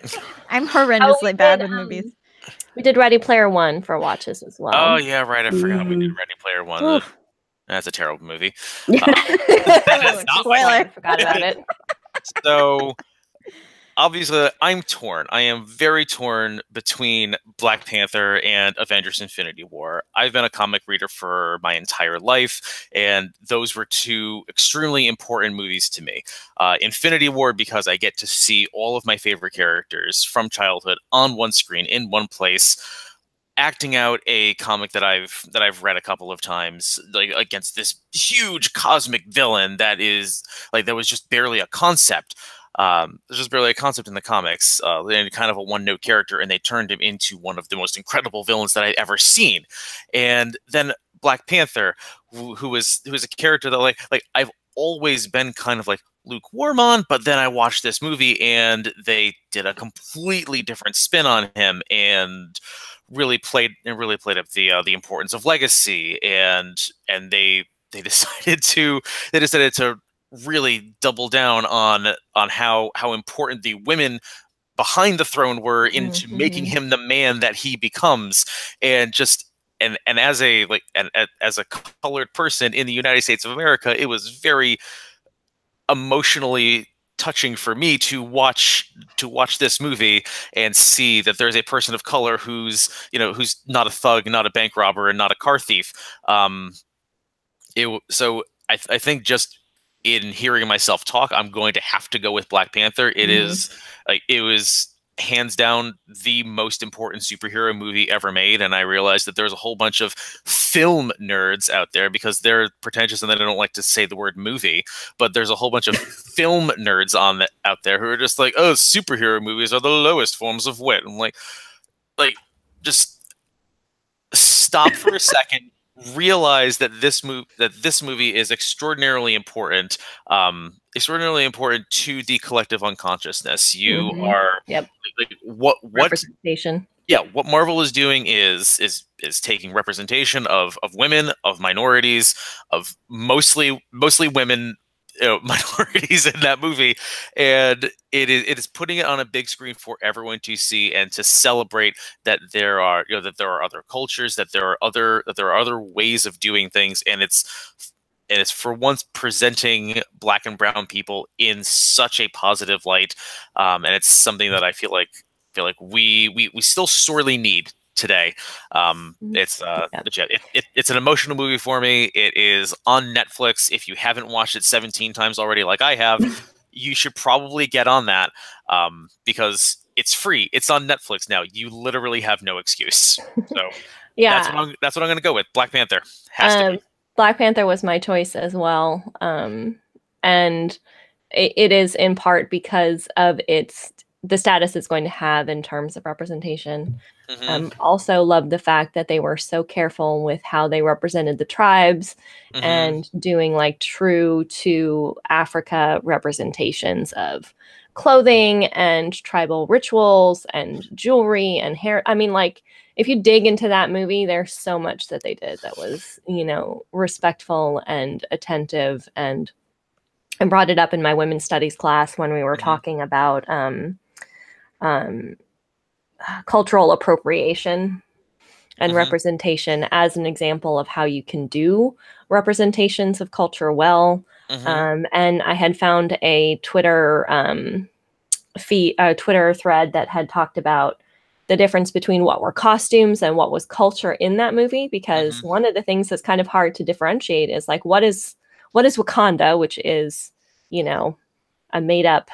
S4: I'm horrendously bad with movies.
S2: We did Ready Player One for watches as well.
S1: Oh yeah, right. I forgot we did Ready Player One. That's a terrible movie.
S2: Spoiler. I forgot about it.
S1: So obviously, I'm torn. I am very torn between Black Panther and Avengers Infinity War. I've been a comic reader for my entire life, and those were two extremely important movies to me. Infinity War, because I get to see all of my favorite characters from childhood on one screen, in one place, acting out a comic that I've read a couple of times, like against this huge cosmic villain that was just barely a concept. There's just barely a concept in the comics, and kind of a one-note character, and they turned him into one of the most incredible villains that I'd ever seen. And then Black Panther, who was a character that like I've always been kind of like lukewarm on, but then I watched this movie and they did a completely different spin on him and really played up the importance of legacy, and they decided to really double down on how important the women behind the throne were into making him the man that he becomes, and as a colored person in the United States of America, it was very emotionally touching for me to watch this movie and see that there's a person of color who's not a thug, not a bank robber, and not a car thief. So I think just in hearing myself talk, I'm going to have to go with Black Panther. It was hands down the most important superhero movie ever made, and I realized that there's a whole bunch of film nerds out there, because they're pretentious and they don't like to say the word movie, but there's a whole bunch of film nerds out there who are just like, oh, superhero movies are the lowest forms of wit. I'm like just stop for a second. Realize that this movie is extraordinarily important to the collective unconsciousness. You are what
S2: representation.
S1: Yeah, what Marvel is doing is taking representation of women, of minorities, of mostly women, minorities in that movie, and it is putting it on a big screen for everyone to see and to celebrate that there are other cultures, that there are other ways of doing things, and it's for once presenting Black and brown people in such a positive light, and it's something that I feel like we still sorely need today. It's an emotional movie for me. It is on Netflix. If you haven't watched it 17 times already, like I have, you should probably get on that, because it's free. It's on Netflix now. You literally have no excuse. So
S2: Yeah.
S1: that's what I'm going to go with. Black Panther has to be.
S2: Black Panther was my choice as well. And it is in part because of the status it's going to have in terms of representation. Also love the fact that they were so careful with how they represented the tribes and doing like true to Africa representations of clothing and tribal rituals and jewelry and hair. I mean, like, if you dig into that movie, there's so much that they did that was, you know, respectful and attentive, and brought it up in my women's studies class when we were talking about cultural appropriation and representation as an example of how you can do representations of culture well. And I had found a Twitter Twitter thread that had talked about the difference between what were costumes and what was culture in that movie, because one of the things that's kind of hard to differentiate is like, what is Wakanda, which is, you know, a made up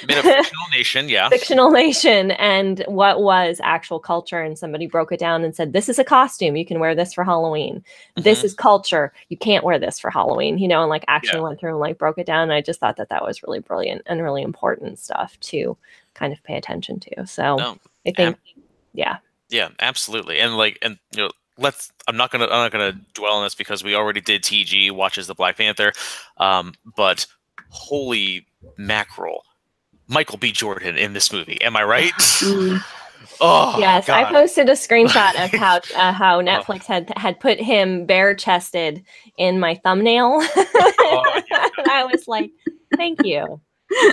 S1: fictional nation, yeah.
S2: Fictional nation, and what was actual culture. And somebody broke it down and said, this is a costume, you can wear this for Halloween. This is culture, you can't wear this for Halloween, you know, and like actually went through and like broke it down. And I just thought that was really brilliant and really important stuff to kind of pay attention to. So I think, yeah,
S1: absolutely. And like, and you know, I'm not gonna dwell on this because we already did TG watches the Black Panther, but holy mackerel, Michael B. Jordan in this movie. Am I right? Oh
S2: yes,
S1: God.
S2: I posted a screenshot of how Netflix had put him bare chested in my thumbnail. And I was like, thank you.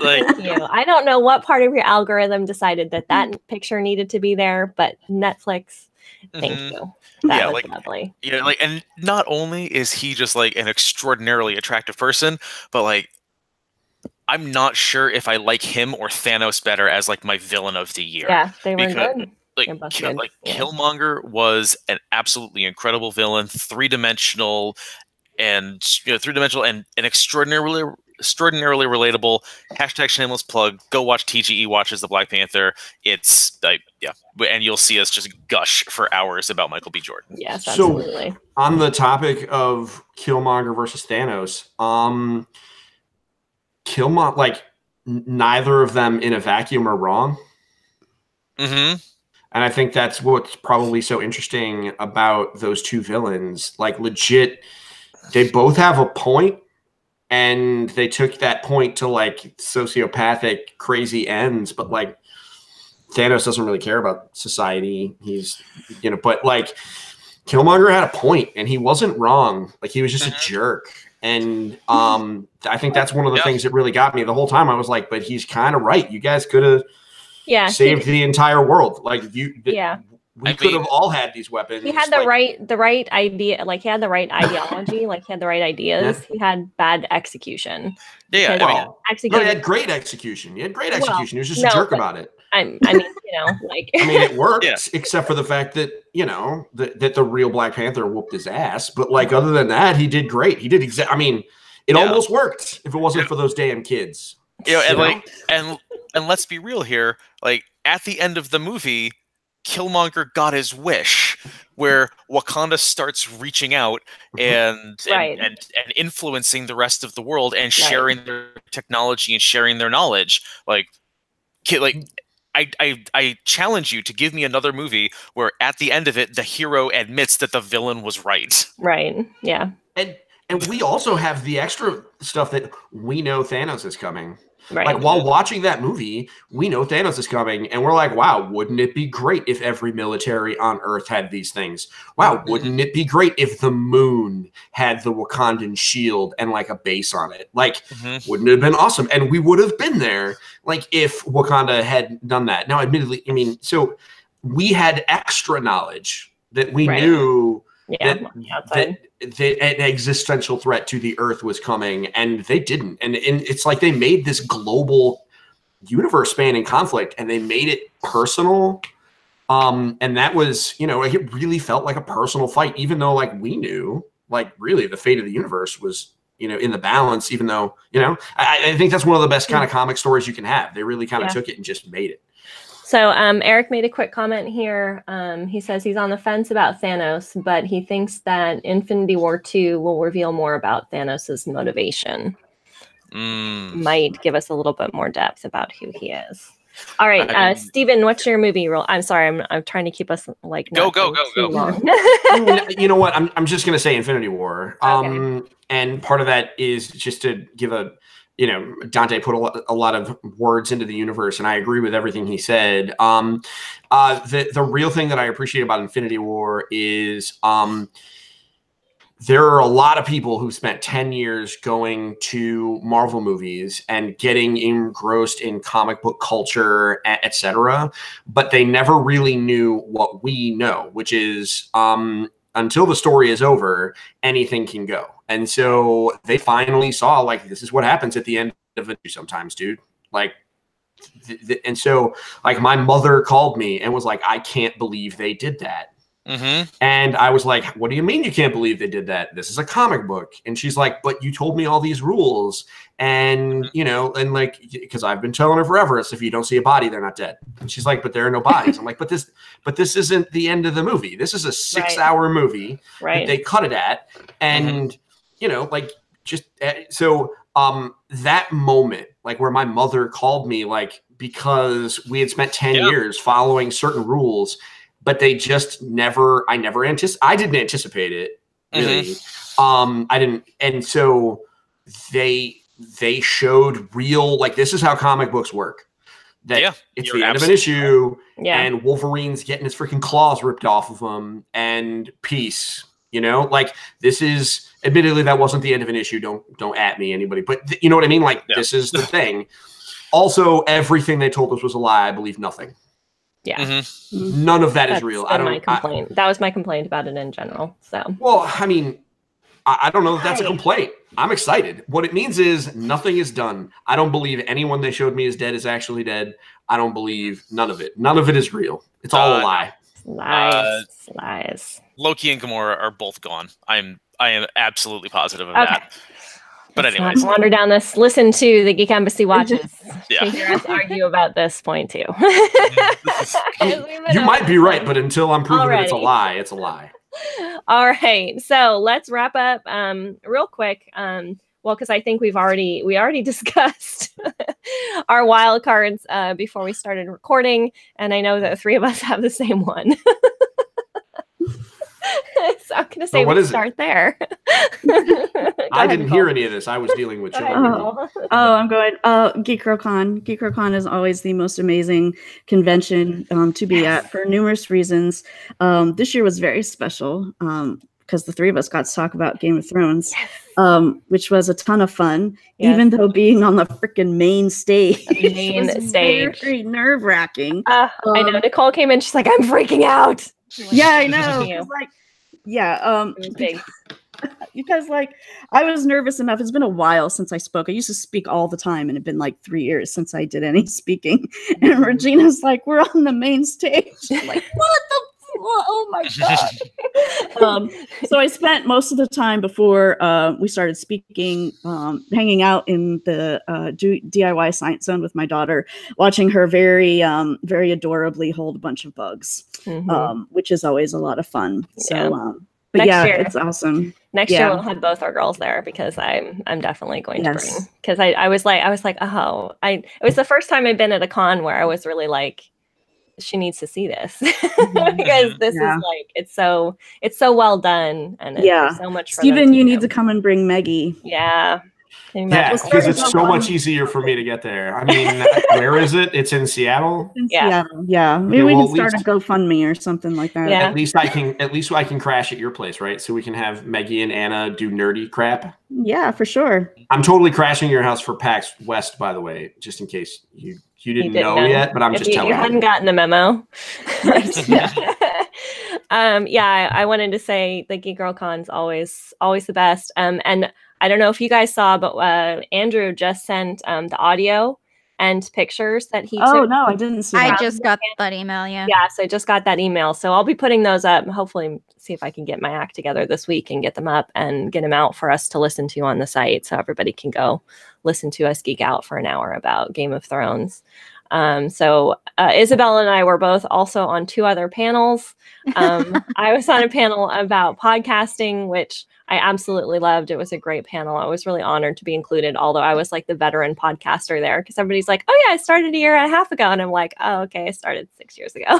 S2: Thank you. I don't know what part of your algorithm decided that picture needed to be there, but Netflix, thank you. That was lovely.
S1: Yeah, like, and not only is he just like an extraordinarily attractive person, but like, I'm not sure if I like him or Thanos better as like my villain of the year.
S2: Yeah, they were good.
S1: Killmonger was an absolutely incredible villain, three-dimensional and extraordinarily relatable. # shameless plug. Go watch TGE watches the Black Panther. It's and you'll see us just gush for hours about Michael B. Jordan.
S2: Yes, absolutely.
S5: So on the topic of Killmonger versus Thanos, Killmonger, like, neither of them in a vacuum are wrong. And I think that's what's probably so interesting about those two villains. Like, legit, they both have a point, and they took that point to like sociopathic, crazy ends. But like, Thanos doesn't really care about society. He's, you know, but like, Killmonger had a point, and he wasn't wrong. Like, he was just a jerk. And I think that's one of the things that really got me the whole time. I was like, but he's kind of right. You guys could have saved the entire world. Like, we could have all had these weapons.
S2: He had the right idea. Like, he had the right ideology. Like, he had the right ideas. He had bad execution.
S1: Yeah,
S5: he had great execution. He had great execution. He was just a jerk about it.
S2: I mean, you know, like,
S5: I mean, it worked, except for the fact that, you know, that the real Black Panther whooped his ass. But like, other than that, he did great. He did I mean, it almost worked if it wasn't for those damn kids.
S1: You know, and like, and let's be real here. Like, at the end of the movie, Killmonger got his wish, where Wakanda starts reaching out and influencing the rest of the world and sharing their technology and sharing their knowledge. Like, I challenge you to give me another movie where at the end of it, the hero admits that the villain was right.
S2: Right. Yeah.
S5: And we also have the extra stuff that we know Thanos is coming.
S2: Right.
S5: Like, while watching that movie, we know Thanos is coming, and we're like, wow, wouldn't it be great if every military on Earth had these things? Wow, wouldn't it be great if the moon had the Wakandan shield and like a base on it? Like, wouldn't it have been awesome? And we would have been there, like, if Wakanda had done that. Now, admittedly, I mean, so we had extra knowledge that we knew that an existential threat to the Earth was coming, and they didn't. And it's like they made this global universe-spanning conflict, and they made it personal. And that was, you know, it really felt like a personal fight, even though, like, we knew, like, really the fate of the universe was in the balance, even though, I think that's one of the best kind of comic stories you can have. They really kind of took it and just made it.
S2: So Eric made a quick comment here. He says he's on the fence about Thanos, but he thinks that Infinity War 2 will reveal more about Thanos' motivation. Might give us a little bit more depth about who he is. All right, Steven, what's your movie role? I'm sorry, I'm trying to keep us like
S1: go.
S2: Long.
S5: You know what? I'm just gonna say Infinity War.
S2: Okay.
S5: And part of that is just to give Dante put a lot of words into the universe, and I agree with everything he said. The real thing that I appreciate about Infinity War is there are a lot of people who spent 10 years going to Marvel movies and getting engrossed in comic book culture, etc., but they never really knew what we know, which is until the story is over, anything can go. And so they finally saw, like, this is what happens at the end of it sometimes, dude. Like, and so, like, my mother called me and was like, I can't believe they did that. And I was like, what do you mean you can't believe they did that? This is a comic book. And she's like, but you told me all these rules. And, and like, because I've been telling her forever, so if you don't see a body, they're not dead. And she's like, but there are no bodies. I'm like, but this isn't the end of the movie. This is a 6-hour movie that they cut it at. And, so that moment, like where my mother called me, like, because we had spent 10 years following certain rules, but they just I didn't anticipate it, really. I didn't. And so they showed real, like, this is how comic books work. That it's the end of an issue, and Wolverine's getting his freaking claws ripped off of him, and peace. Like, this is, admittedly, that wasn't the end of an issue. Don't at me, anybody. But you know what I mean? Like, this is the thing. Also, everything they told us was a lie. I believe nothing.
S2: Yeah.
S5: None of that is real.
S2: My complaint. That was my complaint about it in general. So.
S5: Well, I mean, I don't know if that's a complaint. I'm excited. What it means is nothing is done. I don't believe anyone they showed me is dead is actually dead. I don't believe none of it. None of it is real. It's all a lie.
S2: Lies.
S1: Loki and Gamora are both gone. I am absolutely positive of that. But anyways,
S2: wander down this. Listen to the Geek Embassy watches to hear us argue about this point too.
S5: You might be right, but until I'm proven that it's a lie, it's a lie.
S2: All right, so let's wrap up real quick. Well, because I think we already discussed our wild cards before we started recording, and I know that the three of us have the same one. So I'm going to say we start there.
S5: I didn't hear any of this. I was dealing with children.
S3: I'm going. GeekGirlCon. GeekGirlCon is always the most amazing convention to be at for numerous reasons. This year was very special because the three of us got to talk about Game of Thrones, which was a ton of fun, even though being on the freaking main stage. Very nerve-wracking.
S2: I know. Nicole came in. She's like, I'm freaking out.
S3: Yeah, I know. Because like I was nervous enough. It's been a while since I spoke. I used to speak all the time, and it'd been like 3 years since I did any speaking. And Regina's like, "We're on the main stage." I'm like, what the? Oh my god! So I spent most of the time before we started speaking, hanging out in the DIY Science Zone with my daughter, watching her very adorably hold a bunch of bugs, which is always a lot of fun. So, but next year, it's awesome.
S2: Next year we'll have both our girls there because I'm definitely going to bring, because I was like, oh, it was the first time I've been at a con where I was really like, she needs to see this because this is like, it's so well done, and it's so much fun.
S3: Steven, you need to come and bring Maggie.
S5: Because it's so much easier for me to get there. I mean, where is it? It's in Seattle.
S3: Maybe we can start a GoFundMe or something like that.
S5: At least I can crash at your place, right? So we can have Maggie and Anna do nerdy crap.
S3: Yeah, for sure.
S5: I'm totally crashing your house for PAX West, by the way, just in case you didn't know yet, but I'm just telling you.
S2: You hadn't gotten the memo. I wanted to say the Geek Girl Con's always the best. And I don't know if you guys saw, but Andrew just sent the audio, and pictures that he
S3: Oh
S2: took.
S3: no, I didn't see
S4: I
S3: that.
S4: just got that email. Yeah.
S2: Yeah, so I just got that email. So I'll be putting those up and hopefully see if I can get my act together this week and get them up and get them out for us to listen to on the site so everybody can go listen to us geek out for an hour about Game of Thrones. So Isabel and I were both also on 2 other panels. I was on a panel about podcasting, which I absolutely loved. It was a great panel. I was really honored to be included, although I was like the veteran podcaster there because everybody's like, oh yeah, I started a year and a half ago. And I'm like, oh, okay, I started 6 years ago.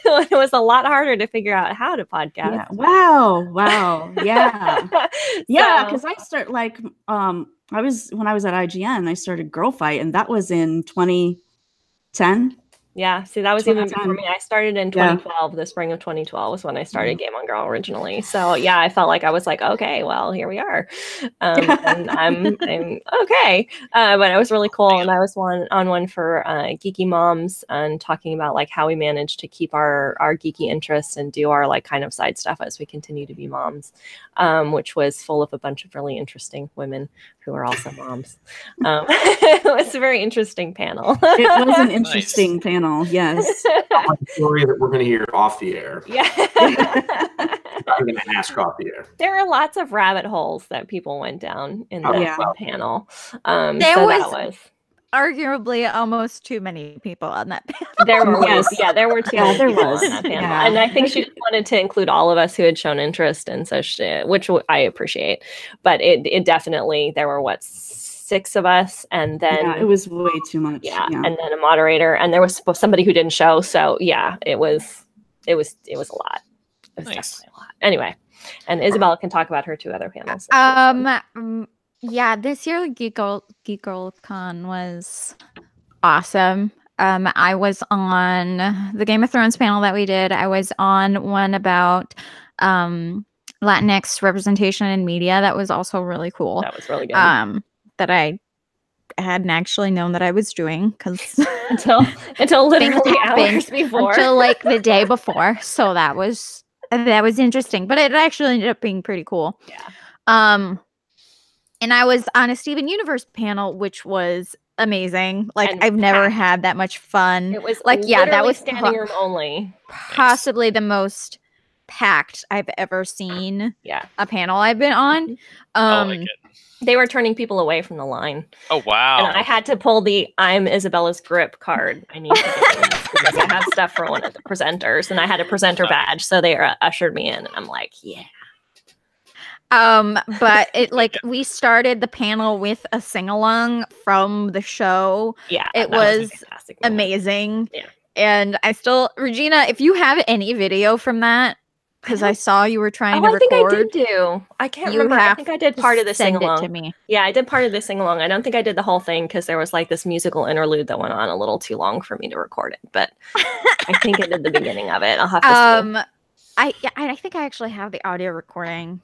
S2: It was a lot harder to figure out how to podcast.
S3: Yeah. Wow. Yeah. Yeah,
S2: So-
S3: because I start like when I was at IGN, I started Girl Fight, and that was in 2010.
S2: Yeah, see, that was even
S3: 2010.
S2: before me. I started in
S3: Yeah.
S2: 2012. The spring of 2012 was when I started Game on Girl originally. So yeah, I felt like I was like, okay, well, here we are, and I'm okay. But it was really cool, and I was on one for Geeky Moms and talking about like how we managed to keep our geeky interests and do our like kind of side stuff as we continue to be moms, which was full of a bunch of really interesting women who are also moms. It was a very interesting panel.
S3: It was an interesting panel. Yes.
S5: A story that we're going to hear off the air.
S2: Yeah.
S5: I'm going to ask off the air.
S2: There are lots of rabbit holes that people went down in
S5: Oh,
S2: that
S3: yeah.
S2: panel.
S4: There
S2: so
S4: was-
S2: that was
S4: Arguably, almost too many people on that panel.
S2: there were
S3: Yes.
S2: there were two
S3: Yeah, there
S2: people
S3: was.
S2: on that panel,
S3: Yeah.
S2: and I think she just wanted to include all of us who had shown interest, and so which I appreciate. But it definitely there were 6 of us, and then
S3: Yeah, it was way too much.
S2: yeah, and then a moderator, and there was somebody who didn't show. So yeah, it was a lot. It was
S1: Nice.
S2: definitely a lot. Anyway, and Isabella can talk about her 2 other panels.
S4: Yeah, this year Geek Girl Con was awesome. I was on the Game of Thrones panel that we did. I was on one about Latinx representation in media. That was also really cool.
S2: That was really good.
S4: That I hadn't actually known that I was doing because
S2: until literally
S4: happened
S2: hours before.
S4: until like the day before. So that was interesting, but it actually ended up being pretty cool.
S2: Yeah.
S4: And I was on a Steven Universe panel, which was amazing. Like
S2: And
S4: I've never
S2: packed.
S4: had that much fun.
S2: It was
S4: like, yeah, that
S2: literally
S4: was
S2: standing room only.
S4: possibly the most packed I've ever seen
S2: Yeah.
S4: a panel I've been on.
S1: I like it.
S2: They were turning people away from the line.
S1: Oh wow!
S2: And I had to pull the I'm Isabella's grip card. I need to get this because I have stuff for one of the presenters, and I had a presenter badge, so they ushered me in, and I'm like, yeah.
S4: But it like we started the panel with a sing-along from the show.
S2: Yeah.
S4: It
S2: that a
S4: was
S2: fantastic moment.
S4: Amazing.
S2: Yeah.
S4: And I still, Regina, if you have any video from that, because I saw you were trying
S2: Oh,
S4: to
S2: I think I
S4: record.
S2: did do. I can't
S4: You
S2: remember. I
S4: have
S2: think I did
S4: to
S2: part of the
S4: send
S2: sing along.
S4: it to me.
S2: Yeah, I did part of the sing along. I don't think I did the whole thing because there was like this musical interlude that went on a little too long for me to record it. But I think I did the beginning of it. I'll have to see.
S4: I think I actually have the audio recording,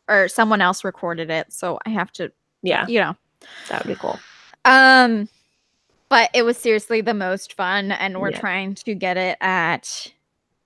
S4: or someone else recorded it, so I have to,
S2: Yeah, that would be cool.
S4: But it was seriously the most fun, and we're
S2: Yeah.
S4: trying to get it at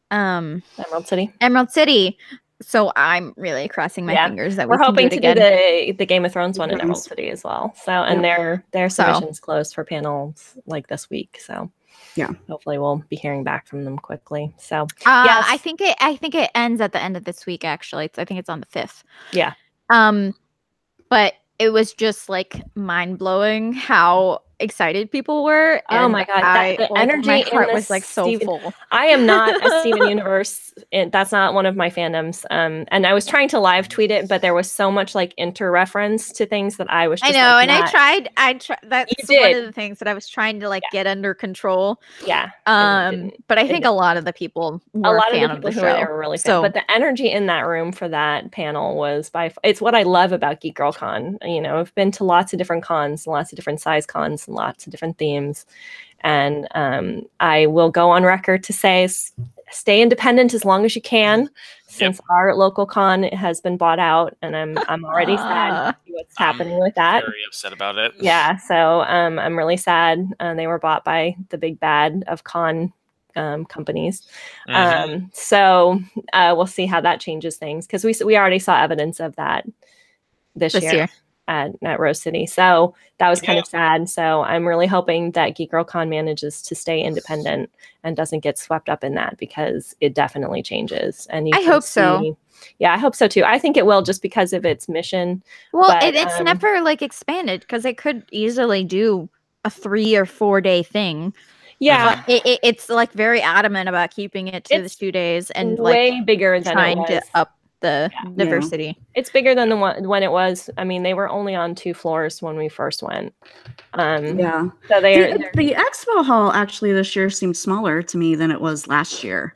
S2: Emerald City.
S4: Emerald City. So I'm really crossing my
S2: Yeah.
S4: fingers that
S2: We're
S4: we can
S2: hoping
S4: do
S2: to
S4: it again.
S2: do the Game of Thrones one in Emerald
S3: Thrones.
S2: City as well. So, and their
S4: So-
S2: submissions closed for panels like this week. So,
S3: Yeah.
S2: hopefully we'll be hearing back from them quickly. So,
S4: I
S2: yes.
S4: think it ends at the end of this week. Actually, I think it's on the 5th.
S2: Yeah.
S4: But it was just like mind blowing how excited people were.
S2: Oh
S4: and
S2: my God, the
S4: my
S2: energy in
S4: heart
S2: the
S4: was like so
S2: Steven-
S4: full.
S2: I am not a Steven Universe. That's not one of my fandoms. And I was trying to live tweet it, but there was so much like inter-reference to things that I was
S4: I
S2: just
S4: know,
S2: like,
S4: and
S2: not-
S4: I tried. That's
S2: You
S4: one
S2: did.
S4: of the things that I was trying to like get under control.
S2: Yeah. and it didn't.
S4: But I
S2: it
S4: think a lot of the people
S2: A
S4: were
S2: lot
S4: a fan
S2: of the
S4: of
S2: people
S4: the
S2: who were
S4: show.
S2: there were really fan.
S4: So-
S2: But the energy in that room for that panel was it's what I love about Geek Girl Con. You know, I've been to lots of different cons, lots of different size cons, and lots of different themes. And I will go on record to say stay independent as long as you can, since our local con has been bought out, and I'm already sad to see what's happening with that.
S1: Very upset about it.
S2: Yeah, so I'm really sad. They were bought by the big bad of con companies.
S1: Mhm.
S2: So we'll see how that changes things, because we already saw evidence of that this year. at Rose City. So that was kind of sad. So I'm really hoping that Geek Girl Con manages to stay independent and doesn't get swept up in that, because it definitely changes. And
S4: I hope so.
S2: Yeah, I hope so too. I think it will, just because of its mission.
S4: Well,
S2: but,
S4: it's never like expanded, because it could easily do a 3 or 4 day thing.
S2: Yeah,
S4: but it's like very adamant about keeping it to the 2 days and
S2: way
S4: like
S2: bigger than
S4: trying
S2: it was.
S4: to up the diversity.
S2: It's bigger than the one when it was. I mean, they were only on 2 floors when we first went.
S3: Yeah.
S2: So
S3: the expo hall actually this year seemed smaller to me than it was last year.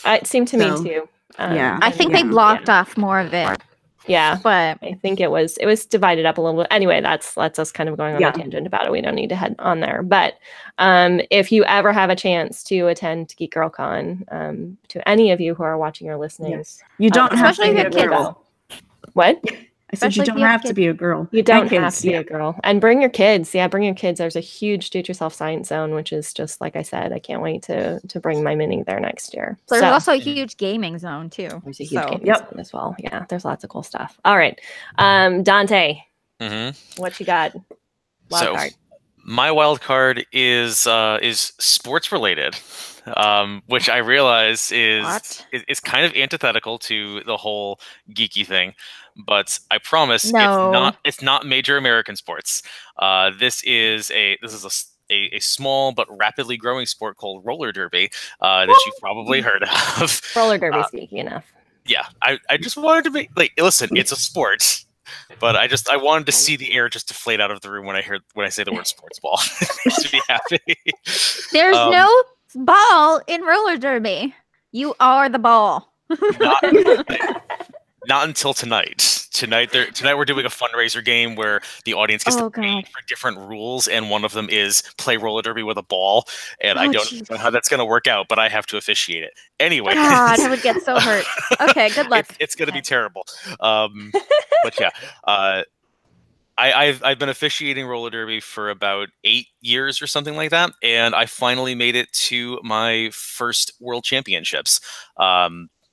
S2: It seemed to me too.
S3: Yeah.
S4: I think they blocked off more of it.
S2: Yeah,
S4: but
S2: I think it was divided up a little bit. Anyway, that's us kind of going on a tangent about it. We don't need to head on there. But if you ever have a chance to attend Geek Girl Con, to any of you who are watching or listening,
S3: you don't have to be a
S2: kids.
S3: girl.
S2: What?
S3: I said you don't have to be a girl.
S2: You don't have to be a girl. And bring your kids. Yeah, bring your kids. There's a huge Do It Yourself Science Zone, which is just like I said, I can't wait to bring my mini there next year.
S4: So there's also a huge gaming zone too.
S2: There's a huge gaming zone as well. Yeah, there's lots of cool stuff. All right. Dante, what you got? Wild card.
S1: My wild card is sports related. Which I realize is kind of antithetical to the whole geeky thing, but I promise it's not major American sports. This is a small but rapidly growing sport called roller derby that you've probably heard of.
S2: Roller derby is geeky enough.
S1: Yeah, I just wanted to be like, listen, it's a sport. But I wanted to see the air just deflate out of the room when I say the word sports ball. It makes me happy.
S4: There's no ball in roller derby. You are the ball.
S1: Not until tonight. Tonight we're doing a fundraiser game where the audience gets to pay for different rules, and one of them is play roller derby with a ball. And I don't know how that's going to work out, but I have to officiate it anyway.
S4: God, I would get so hurt. Okay, good luck.
S1: It's going to be terrible. But yeah, I've been officiating roller derby for about 8 years or something like that, and I finally made it to my first World Championships.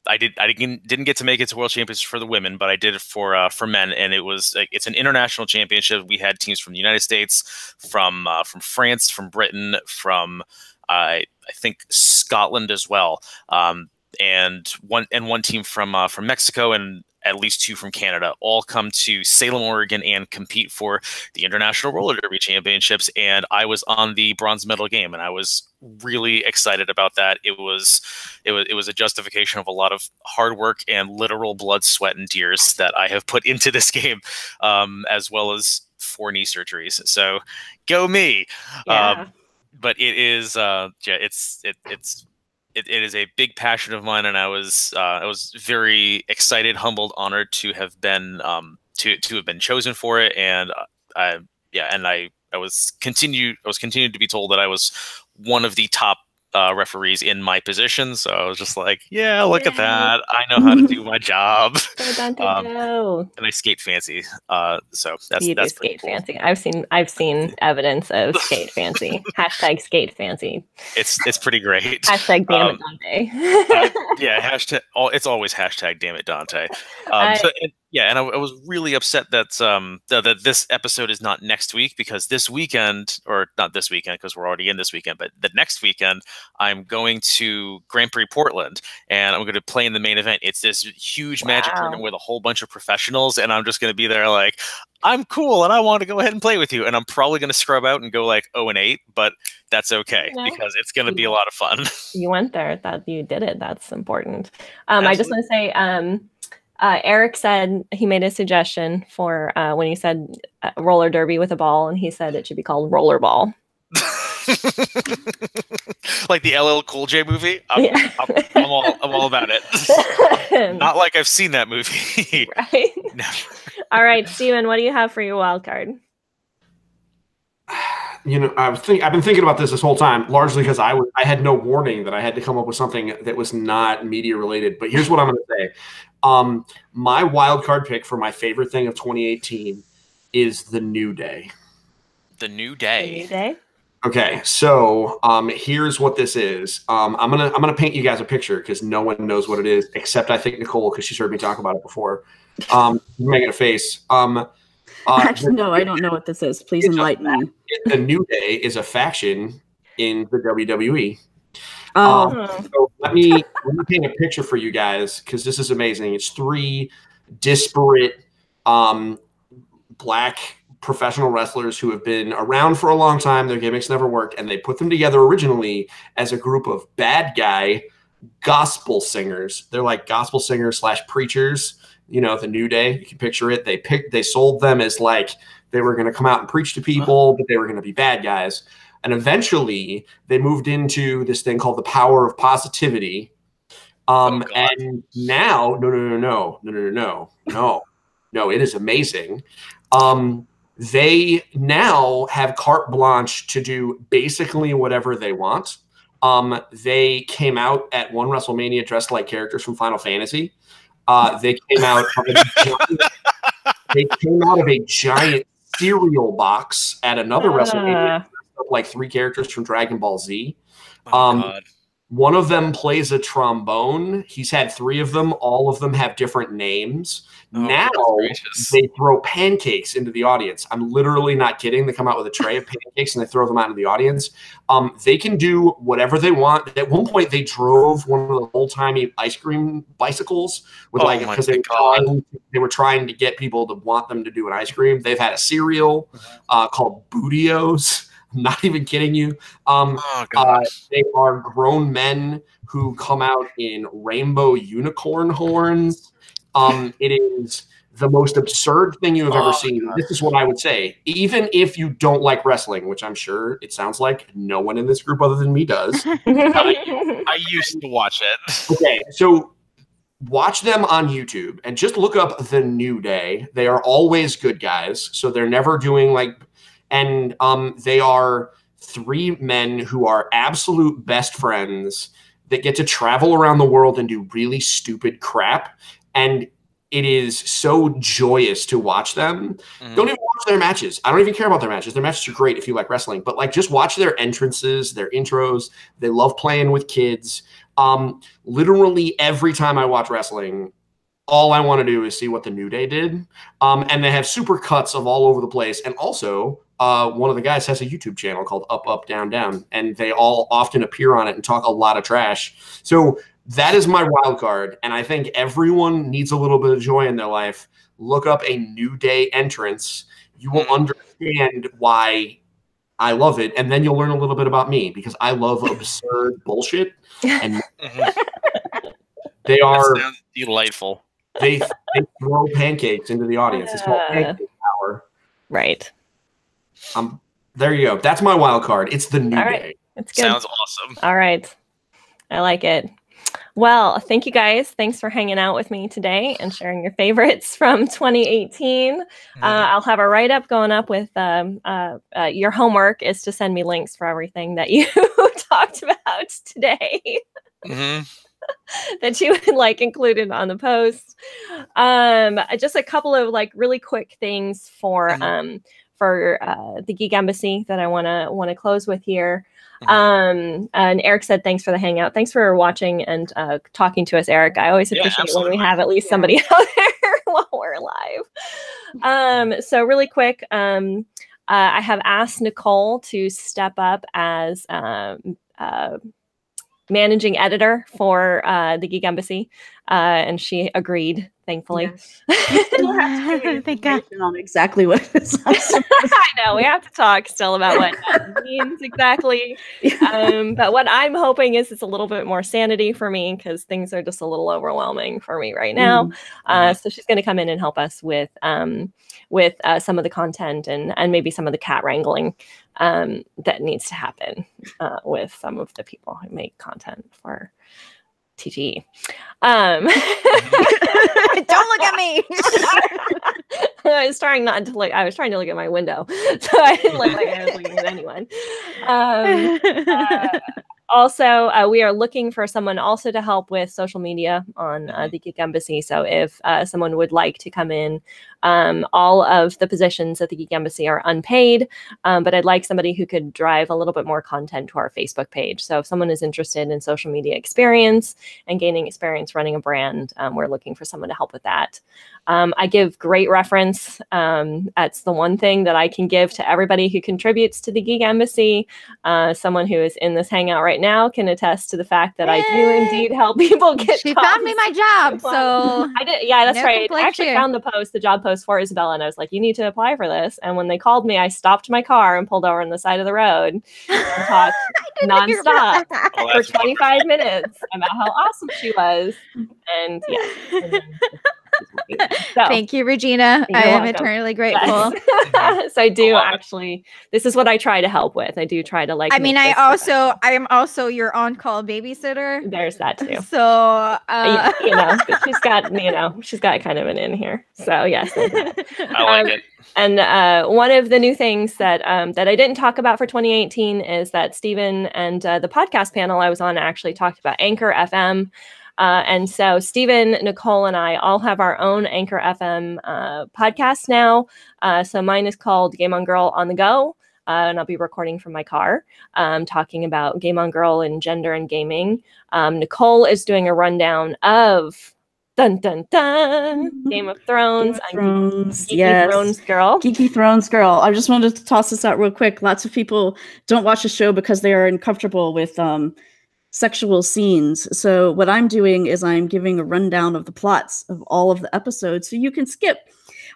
S1: I didn't get to make it to World Championships for the women, but I did it for men, and it's an international championship. We had teams from the United States, from France, from Britain, from I think Scotland as well, and one team from Mexico, and at least 2 from Canada, all come to Salem, Oregon, and compete for the International Roller Derby Championships. And I was on the bronze medal game, and I was really excited about that. It was a justification of a lot of hard work and literal blood, sweat, and tears that I have put into this game, as well as 4 knee surgeries. So go me!
S2: Yeah.
S1: But it is, It is a big passion of mine, and I was very excited, humbled, honored to have been to have been chosen for it, and I was continued to be told that I was one of the top referees in my position. So I was just like, yeah, look at that, I know how to do my job. And I skate fancy, so that's
S2: skate
S1: cool.
S2: fancy. I've seen evidence of skate fancy. # skate fancy.
S1: It's pretty great.
S2: # damn it Dante.
S1: Yeah, it's always # damn it Dante. And I was really upset that that this episode is not next week, because this weekend, or not this weekend because we're already in this weekend, but the next weekend I'm going to Grand Prix Portland, and I'm going to play in the main event. It's this huge Magic tournament with a whole bunch of professionals, and I'm just going to be there like, I'm cool and I want to go ahead and play with you, and I'm probably going to scrub out and go like 0-8, but that's okay because it's going to be a lot of fun.
S2: You went there, that you did it. That's important. I just want to say, Eric said he made a suggestion for when you said roller derby with a ball, and he said it should be called rollerball.
S1: Like the LL Cool J movie. I'm all about it. Not like I've seen that movie.
S2: Right.
S1: No.
S2: All right, Steven, what do you have for your wild card?
S5: You know, I've been thinking about this whole time, largely because I had no warning that I had to come up with something that was not media related. But here's what I'm going to say: my wild card pick for my favorite thing of 2018 is The New Day.
S1: The New Day.
S2: The New Day.
S5: Okay, so here's what this is. I'm gonna paint you guys a picture because no one knows what it is except I think Nicole, because she's heard me talk about it before. Making a face.
S3: Actually, no, I don't know what this is. Please enlighten me.
S5: The New Day is a faction in the WWE.
S3: Oh,
S5: So let me paint a picture for you guys because this is amazing. It's 3 disparate black professional wrestlers who have been around for a long time. Their gimmicks never worked, and they put them together originally as a group of bad guy gospel singers. They're like gospel singers / preachers. You know, the New Day. You can picture it. They sold them as like they were going to come out and preach to people, but they were going to be bad guys. And eventually, they moved into this thing called the Power of Positivity. And now, no, it is amazing. They now have carte blanche to do basically whatever they want. They came out at one WrestleMania dressed like characters from Final Fantasy. They came out of a giant cereal box at another WrestleMania, like 3 characters from Dragon Ball Z. One of them plays a trombone. He's had 3 of them. All of them have different names. Now they throw pancakes into the audience. I'm literally not kidding. They come out with a tray of pancakes and they throw them out into the audience. They can do whatever they want. At one point, they drove one of the old-timey ice cream bicycles with because they were trying to get people to want them to do an ice cream. They've had a cereal called Bootios. I'm not even kidding you. They are grown men who come out in rainbow unicorn horns. It is the most absurd thing you have ever seen. This is what I would say. Even if you don't like wrestling, which I'm sure it sounds like no one in this group other than me does.
S1: I used to watch it.
S5: Okay, so watch them on YouTube and just look up The New Day. They are always good guys. So they're never doing like... And they are 3 men who are absolute best friends that get to travel around the world and do really stupid crap. And it is so joyous to watch them. Don't even watch their matches. I don't even care about their matches. Their matches are great if you like wrestling. But like just watch their entrances, their intros. They love playing with kids. Literally every time I watch wrestling, all I want to do is see what the New Day did. And they have super cuts of all over the place. And also... one of the guys has a YouTube channel called Up, Up, Down, Down, and they all often appear on it and talk a lot of trash. So that is my wild card, and I think everyone needs a little bit of joy in their life. Look up a New Day entrance. You will understand why I love it, and then you'll learn a little bit about me, because I love absurd bullshit. And they are
S1: delightful.
S5: They throw pancakes into the audience. It's called Pancake Power.
S2: Right.
S5: There you go. That's my wild card. It's the New Day.
S2: That's good.
S1: Sounds awesome.
S2: All right. I like it. Well, thank you guys. Thanks for hanging out with me today and sharing your favorites from 2018. I'll have a write-up going up with your homework is to send me links for everything that you talked about today. That you would like included on the post. Just a couple of like really quick things for the Geek Embassy that I want to close with here. And Eric said, thanks for the hangout. Thanks for watching and talking to us, Eric. I always appreciate when we have at least somebody out there while we're live. So really quick, I have asked Nicole to step up as managing editor for the Geek Embassy, and she agreed, thankfully.
S3: Yes. Thank God. On exactly what it is.
S2: I know we have to talk still about what that means exactly. But what I'm hoping is it's a little bit more sanity for me, because things are just a little overwhelming for me right now. So she's going to come in and help us with some of the content and maybe some of the cat wrangling that needs to happen with some of the people who make content for TGE.
S4: Don't look at me.
S2: I was trying not to look. I was trying to look at my window, so I didn't look like I was looking at anyone. Also, we are looking for someone also to help with social media on the Geek Embassy. So if someone would like to come in, all of the positions at the Geek Embassy are unpaid, but I'd like somebody who could drive a little bit more content to our Facebook page. So if someone is interested in social media experience and gaining experience running a brand, we're looking for someone to help with that. I give great reference. That's the one thing that I can give to everybody who contributes to the Geek Embassy. Someone who is in this hangout right now can attest to the fact that I do indeed help people get
S4: She
S2: jobs.
S4: found me my job, so
S2: I did. Yeah, that's
S4: no
S2: right. I
S4: complaints
S2: actually
S4: here.
S2: found the job post for Isabella, and I was like, you need to apply for this. And when they called me, I stopped my car and pulled over on the side of the road and talked nonstop
S1: Oh,
S2: for
S1: that's
S2: 25 minutes about how awesome she was. And yes. And then so,
S4: Thank you, Regina.
S2: You're
S4: I am
S2: welcome.
S4: eternally grateful.
S2: yes. So I do
S1: love it.
S2: actually, this is what I try to help with. I do try to like,
S4: I mean,
S2: make
S4: I
S2: this
S4: am also your on-call babysitter.
S2: there's that too.
S4: So,
S2: Yeah, but she's got kind of an in here. So yes, there's that.
S1: I like it.
S2: And one of the new things that that I didn't talk about for 2018 is that Stephen and the podcast panel I was on actually talked about Anchor FM. And so Stephen, Nicole, and I all have our own Anchor FM podcast now. So mine is called Game On Girl on the Go. And I'll be recording from my car, talking about Game On Girl and gender and gaming. Nicole is doing a rundown of dun dun dun Game of Thrones.
S3: Thrones,
S2: Geeky
S3: yes.
S2: Thrones girl.
S3: Geeky Thrones girl. I just wanted to toss this out real quick. Lots of people don't watch the show because they are uncomfortable with sexual scenes. So what I'm doing is I'm giving a rundown of the plots of all of the episodes so you can skip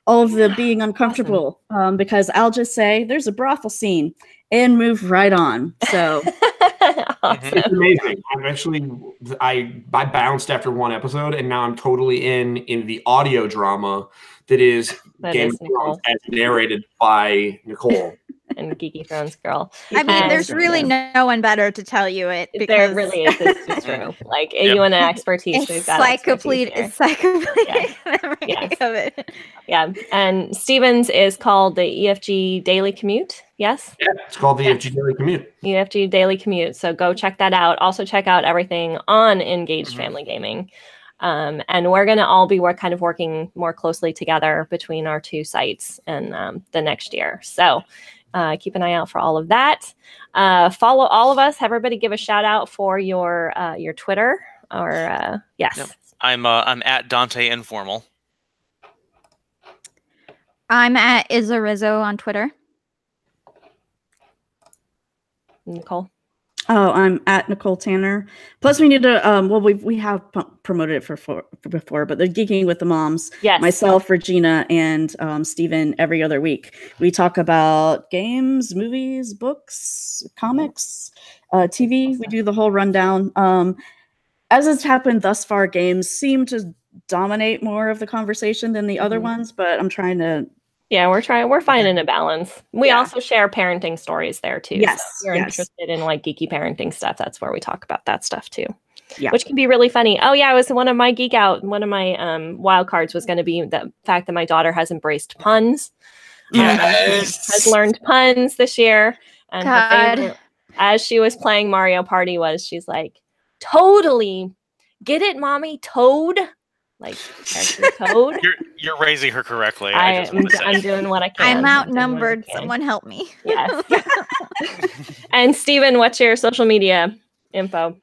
S3: all of the being uncomfortable because I'll just say there's a brothel scene and move right on. So
S5: It's amazing. I'm actually I bounced after one episode and now I'm totally in the audio drama that is Game of Thrones as narrated by Nicole.
S2: And Geeky Thrones girl.
S4: I mean, there's really no one better to tell you it. Because
S2: there really is. It's true. Like, if you want an expertise, we've got
S4: encyclopedia.
S2: Yes.
S4: Of it.
S2: Yeah. And Stevens is called the EFG Daily Commute. Yes?
S5: Yeah, it's called the EFG Daily Commute.
S2: EFG Daily Commute. So go check that out. Also check out everything on Engaged Family Gaming. And we're going to all be working more closely together between our two sites in the next year. So keep an eye out for all of that. Follow all of us. Have everybody give a shout out for your Twitter or yes.
S1: Yep. I'm at Dante Informal.
S4: I'm at Izzarizzo on Twitter.
S2: Nicole.
S3: Oh, I'm at Nicole Tanner. Plus, we need to. Well, we have promoted it for before, but the Geeking with the Moms.
S2: Yes.
S3: Myself, Regina, and Stephen every other week. We talk about games, movies, books, comics, TV. We do the whole rundown. As has happened thus far, games seem to dominate more of the conversation than the other ones, but I'm trying to.
S2: Yeah, we're finding a balance. We also share parenting stories there too.
S3: Yes.
S2: So if you're interested in like geeky parenting stuff, that's where we talk about that stuff too.
S3: Yeah.
S2: Which can be really funny. Oh yeah, it was one of my wild cards was going to be the fact that my daughter has embraced puns. Has learned puns this year. And her favorite, as she was playing Mario Party she's like, totally get it, mommy, Toad. Like Toad.
S1: You're raising her correctly.
S2: I'm doing what I can.
S4: I'm outnumbered. Someone help me.
S2: Yes. And Steven, what's your social media info?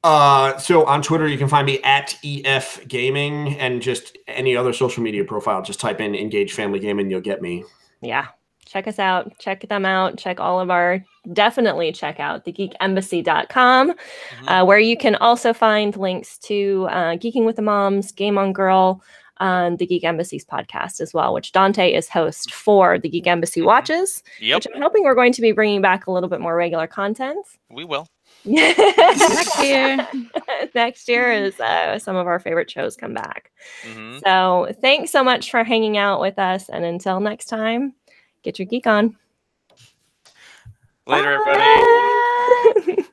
S5: So on Twitter, you can find me at EF Gaming, and just any other social media profile. Just type in Engage Family Gaming, you'll get me.
S2: Yeah. Check us out. Check them out. Check all of our. Definitely check out thegeekembassy.com, where you can also find links to Geeking with the Moms, Game On Girl, the Geek Embassy's podcast as well, which Dante is host for the Geek Embassy Watches.
S1: Yep.
S2: Which I'm hoping we're going to be bringing back a little bit more regular content.
S1: We will.
S4: Next year.
S2: Next year is some of our favorite shows come back. So thanks so much for hanging out with us. And until next time, get your geek on.
S1: Later, everybody.